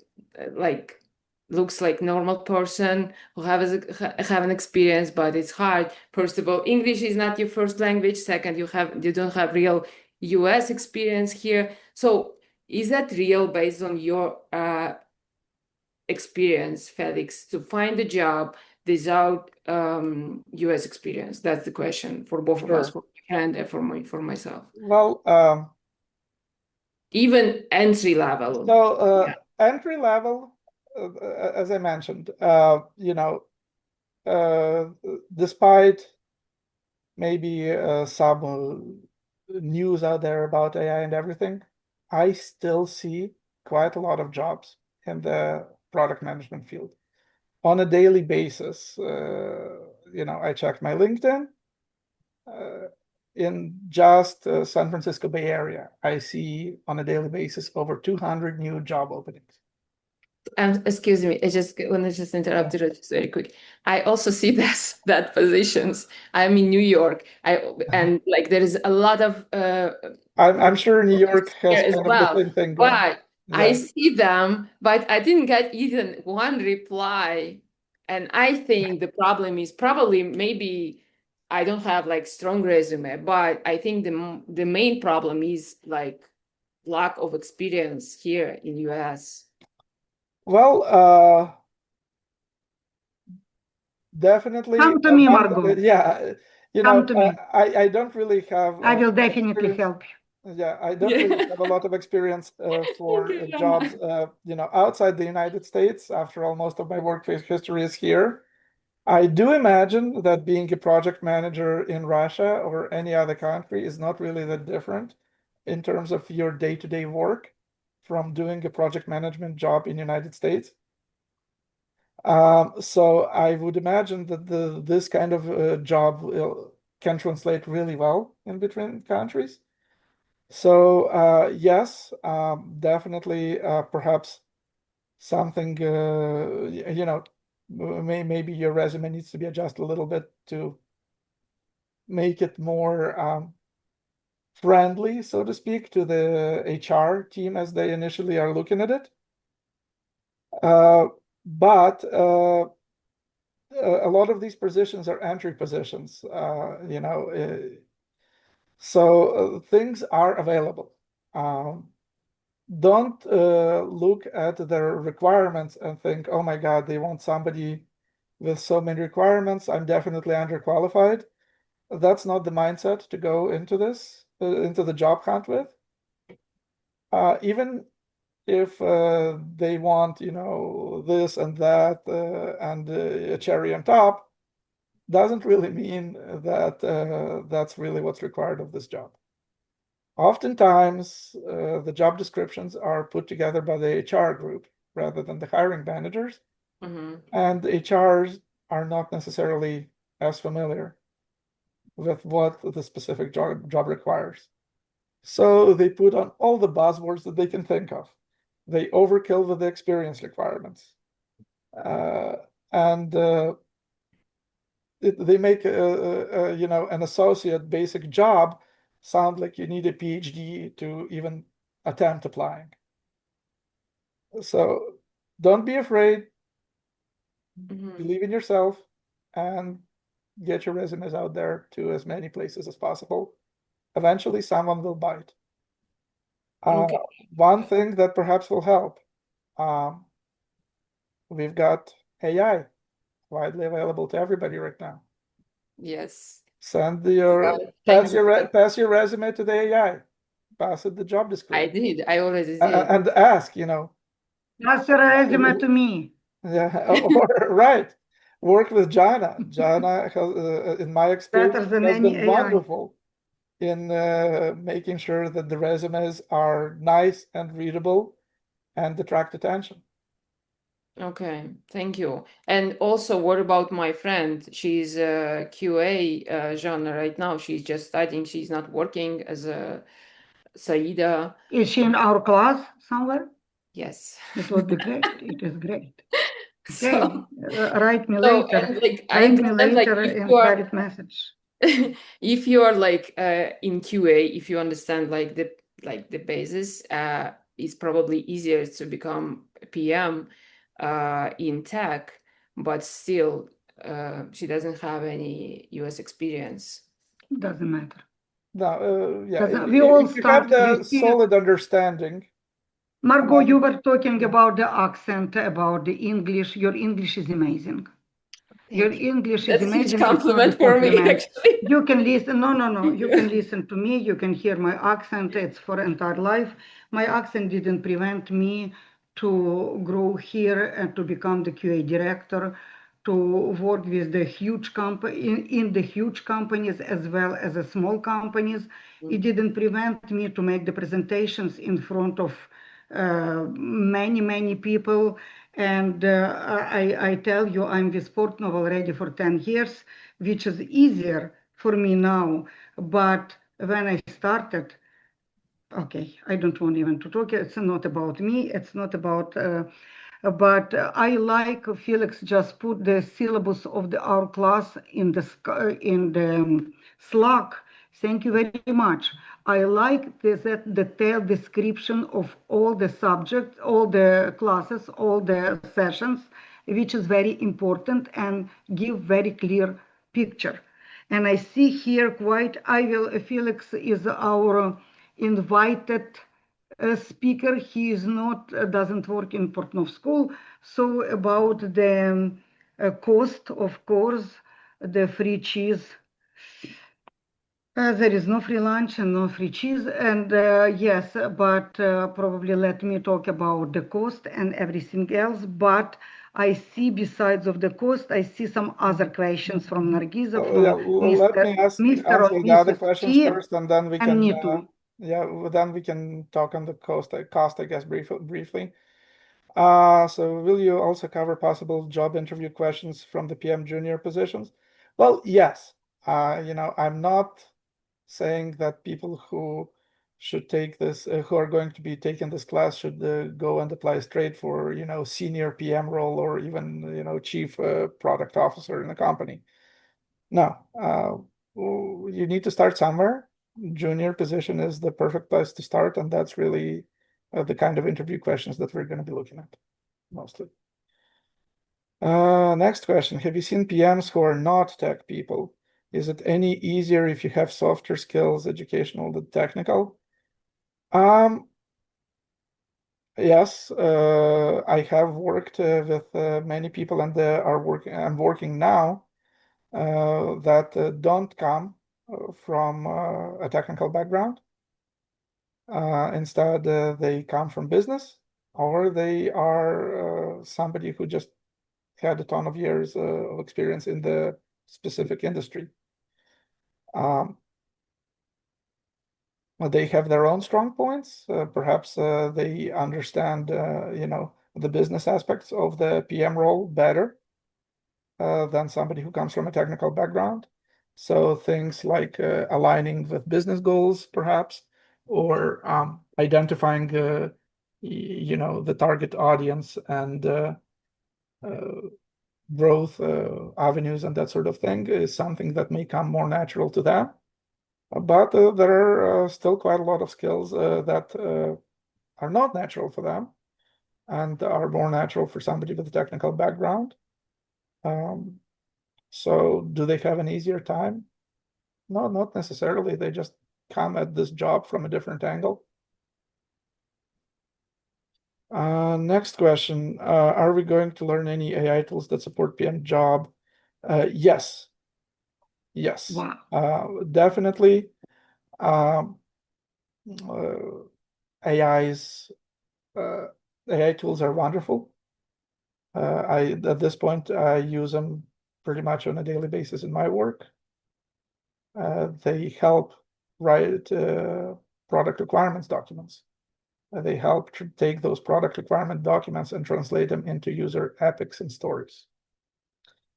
looks like normal person who have an experience, but it's hard. First of all, English is not your first language. Second, you don't have real US experience here. So is that real based on your experience, Felix, to find a job without US experience? That's the question for both of us, for my friend and for myself. Well, even entry level. So entry level, as I mentioned, you know, despite maybe some news out there about AI and everything, I still see quite a lot of jobs in the product management field on a daily basis. You know, I check my LinkedIn. In just San Francisco Bay Area, I see on a daily basis over 200 new job openings. And excuse me, I just want to just interrupt you just very quick. I also see that positions. I'm in New York. And like there is a lot of I'm sure New York has as kind well, of the same thing going. But I see them, but I didn't get even one reply. And I think the problem is probably maybe I don't have like strong resume, but I think the main problem is like lack of experience here in US. Well, definitely. Come to me, Margot. Yeah, Come to me. I don't really have. I will definitely experience. help you. Yeah, I don't really have a lot of experience for Thank you, jobs, outside the United States. After all, most of my work history is here. I do imagine that being a project manager in Russia or any other country is not really that different in terms of your day-to-day work from doing a project management job in the United States. So I would imagine that this kind of job can translate really well in between countries. So yes, definitely, perhaps something, maybe your resume needs to be adjusted a little bit to make it more friendly, so to speak, to the HR team as they initially are looking at it. But a lot of these positions are entry positions, so things are available. Don't look at their requirements and think, oh my God, they want somebody with so many requirements. I'm definitely underqualified. That's not the mindset to go into this, into the job hunt with. Even if they want, this and that and a cherry on top, doesn't really mean that that's really what's required of this job. Oftentimes, the job descriptions are put together by the HR group rather than the hiring managers, and HRs are not necessarily as familiar with what the specific job requires. So they put on all the buzzwords that they can think of. They overkill with the experience requirements. And they make an associate basic job sound like you need a PhD to even attempt applying. So don't be afraid, believe in yourself, and get your resumes out there to as many places as possible. Eventually someone will bite. Okay. One thing that perhaps will help, we've got AI widely available to everybody right now. Yes. Send your pass your resume to the AI. Pass it the job I description. did. I already did. And ask, Pass your resume to me. Yeah, or right. Work with Jana. Jana has, in my experience, Better than has any been AI. wonderful in making sure that the resumes are nice and readable and attract attention. Okay, thank you. And also, what about my friend? She's a QA genre right now. She's just studying. She's not working as a Saida. Is she in our class somewhere? Yes. It would be great. It is great. Okay, So, write me so later. and like I Write me understand, like later if in you are private message. if you are like in QA, if you understand like the basis, it's probably easier to become a PM in tech, but still she doesn't have any US experience. Doesn't matter. No, yeah, We all if you have start, the you see, solid understanding. Margot, you were talking about the accent, about the English. Your English is amazing. Your Thank you. English is That's a amazing. huge compliment for me, actually. You can listen. No. Thank You you. can listen to me. You can hear my accent. It's for entire life. My accent didn't prevent me to grow here and to become the QA director, to work with the huge company in the huge companies as well as the small companies. It didn't prevent me to make the presentations in front of many people. And I tell you, I'm with Portnoy already for 10 years, which is easier for me now. But when I started, okay, I don't want even to talk. It's not about me. It's not about, but I like Felix just put the syllabus of our class in the Slack. Thank you very much. I like that detailed description of all the subjects, all the classes, all the sessions, which is very important and give very clear picture. And I see here Felix is our invited speaker. He is not, doesn't work in Portnoy School. So about the cost, of course, the free cheese. There is no free lunch and no free cheese. And yes, but probably let me talk about the cost and everything else. But I see, besides of the cost, I see some other questions from Nargiza, Oh, from yeah, well, let me Mr. or answer the other Mrs. questions T, first, and then we and can Nitu. yeah, well, then we can talk on the cost, I guess, briefly. So will you also cover possible job interview questions from the PM junior positions? Well, yes. I'm not saying that people who should take this, who are going to be taking this class, should go and apply straight for, senior PM role or even, chief product officer in a company. No, you need to start somewhere. Junior position is the perfect place to start, and that's really the kind of interview questions that we're going to be looking at mostly. Next question. Have you seen PMs who are not tech people? Is it any easier if you have softer skills, educational than technical? Yes, I have worked with many people, and I'm working now that don't come from a technical background. Instead, they come from business, or they are somebody who just had a ton of years of experience in the specific industry. They have their own strong points. Perhaps they understand, the business aspects of the PM role better than somebody who comes from a technical background. So things like aligning with business goals, perhaps, or identifying, the target audience and growth avenues and that sort of thing is something that may come more natural to them. But there are still quite a lot of skills that are not natural for them and are more natural for somebody with a technical background. So do they have an easier time? No, not necessarily. They just come at this job from a different angle. Next question. Are we going to learn any AI tools that support PM job? Yes. Yes. Wow. Definitely. AI tools are wonderful. At this point, I use them pretty much on a daily basis in my work. They help write product requirements documents. They help to take those product requirement documents and translate them into user epics and stories.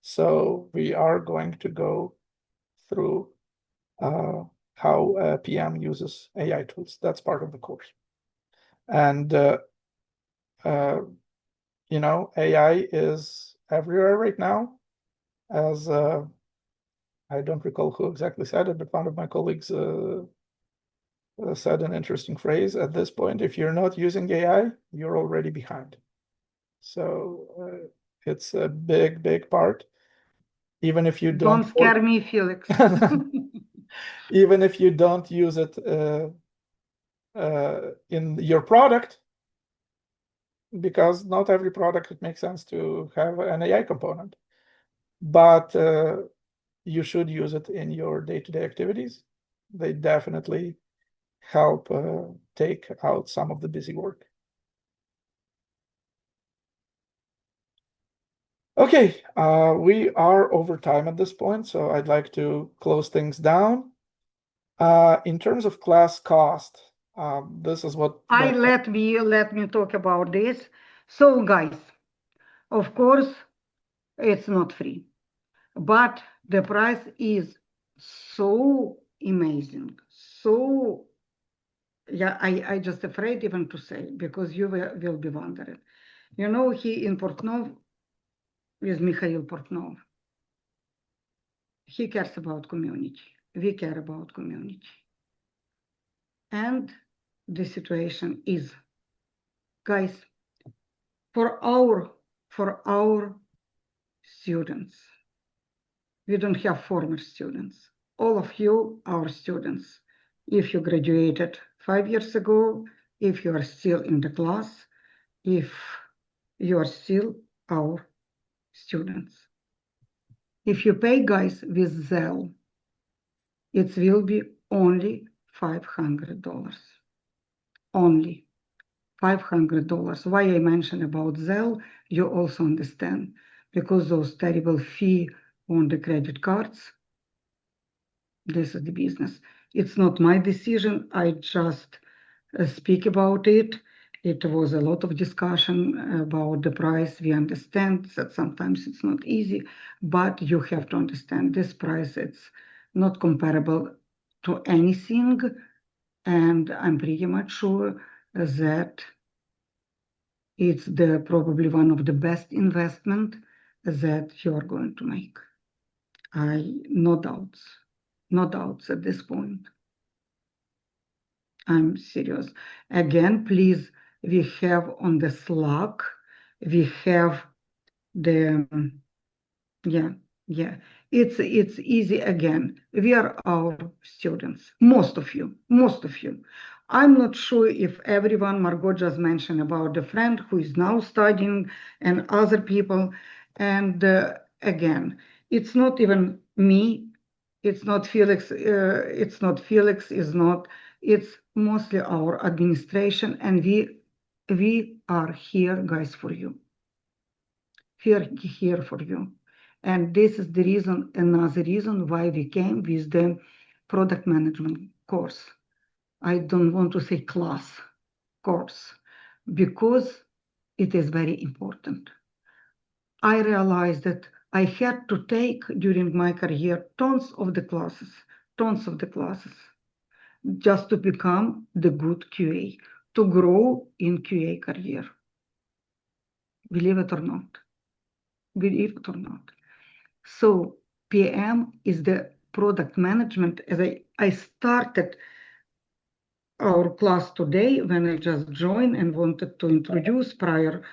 So we are going to go through how PM uses AI tools. That's part of the course. And AI is everywhere right now. As I don't recall who exactly said it, but one of my colleagues said an interesting phrase. At this point, if you're not using AI, you're already behind. So it's a big, big part. Even if you don't scare me, Felix. Even if you don't use it in your product, because not every product it makes sense to have an AI component, but you should use it in your day-to-day activities. They definitely help take out some of the busy work. Okay, we are over time at this point, so I'd like to close things down. In terms of class cost, this is what let me talk about this. So guys, of course, it's not free, but the price is so amazing. So yeah, I just afraid even to say, because you will be wondering. He in Portnov with Mikhail Portnov. He cares about community. We care about community. And the situation is, guys, for our students, we don't have former students. All of you, our students, if you graduated 5 years ago, if you are still in the class, if you are still our students. If you pay, guys, with Zelle, it will be only $500. Only $500. Why I mention about Zelle, you also understand. Because those terrible fee on the credit cards, this is the business. It's not my decision. I just speak about it. It was a lot of discussion about the price. We understand that sometimes it's not easy, but you have to understand this price. It's not comparable to anything. And I'm pretty much sure that it's probably one of the best investment that you're going to make. No doubts at this point. I'm serious. Again, please, we have on the Slack, we have the, yeah. It's easy again. We are our students, most of you. I'm not sure if everyone, Margot just mentioned about the friend who is now studying and other people. And again, it's not even me. It's not Felix. It's mostly our administration. And we are here, guys, for you. We are here for you. And this is the reason, another reason why we came with the product management course. I don't want to say course, because it is very important. I realized that I had to take during my career tons of the classes, just to become the good QA, to grow in QA career. Believe it or not. So PM is the product management. As I started our class today, when I just joined and wanted to introduce prior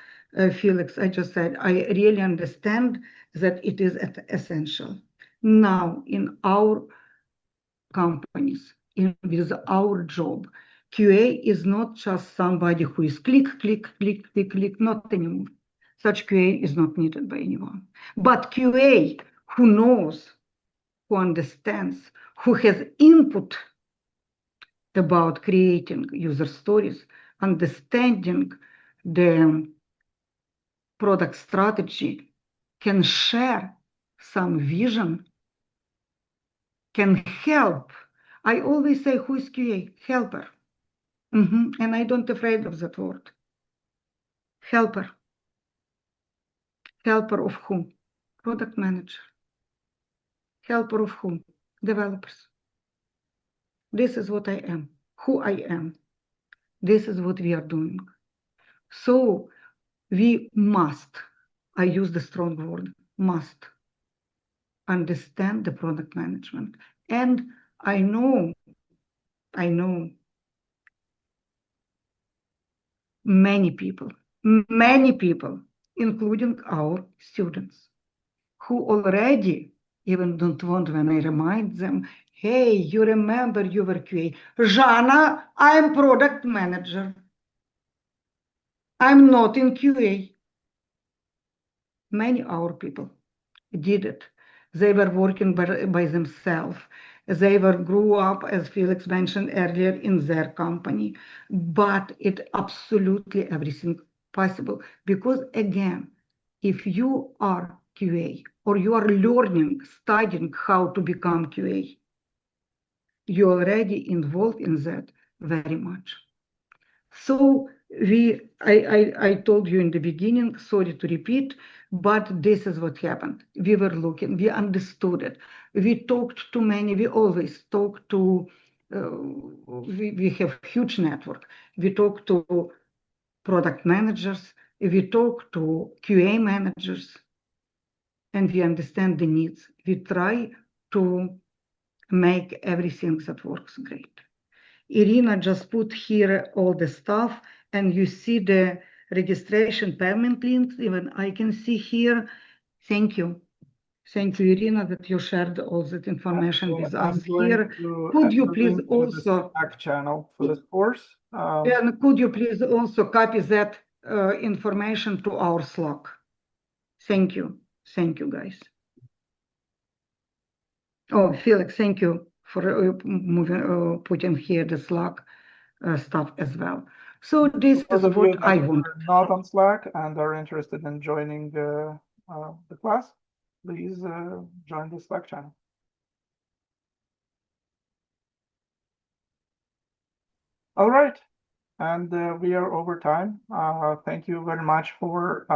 Felix, I just said, I really understand that it is essential. Now, in our companies, with our job, QA is not just somebody who is click, not anymore. Such QA is not needed by anyone. But QA who knows, who understands, who has input about creating user stories, understanding the product strategy, can share some vision, can help. I always say, who is QA? Helper. And I don't afraid of that word. Helper. Helper of whom? Product manager. Helper of whom? Developers. This is what I am, who I am. This is what we are doing. So we must, I use the strong word, must understand the product management. And I know many people, including our students, who already even don't want when I remind them, hey, you remember you were QA. Jana, I'm product manager. I'm not in QA. Many our people did it. They were working by themselves. They grew up, as Felix mentioned earlier, in their company. But it absolutely everything possible. Because again, if you are QA or you are learning, studying how to become QA, you're already involved in that very much. So I told you in the beginning, sorry to repeat, but this is what happened. We were looking, we understood it. We talked to many, we always talk to, we have huge network. We talk to product managers, we talk to QA managers, and we understand the needs. We try to make everything that works great. Irina just put here all the stuff, and you see the registration payment links. Even I can see here. Thank you. Thank you, Irina, that you shared all that information with us here. Could you please also Slack channel for this course? And could you please also copy that information to our Slack? Thank you. Thank you, guys. Oh, Felix, thank you for putting here the Slack stuff as well. So this For is those of you what I that want. are not on Slack and are interested in joining the class, please join the Slack channel. All right, and we are over time. Thank you very much for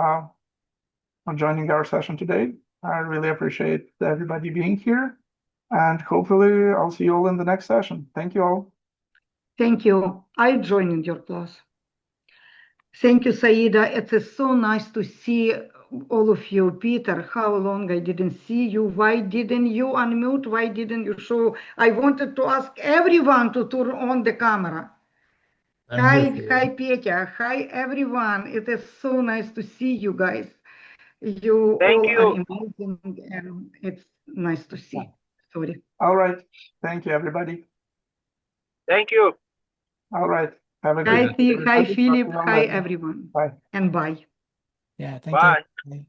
joining our session today. I really appreciate everybody being here, and hopefully I'll see you all in the next session. Thank you all. Thank you. I joined your class. Thank you, Saida. It is so nice to see all of you. Peter, how long I didn't see you. Why didn't you unmute? Why didn't you show? I wanted to ask everyone to turn on the camera. Hi, Petya. Hi, everyone. It is so nice to see you guys. You Thank all you. are amazing, and it's nice to see. Sorry. All right. Thank you, everybody. Thank you. All right. Have a Hi, good day. Hi, everybody. Talk to Philip. you all Hi, later. everyone. Bye. And bye. Yeah, thank Bye. you.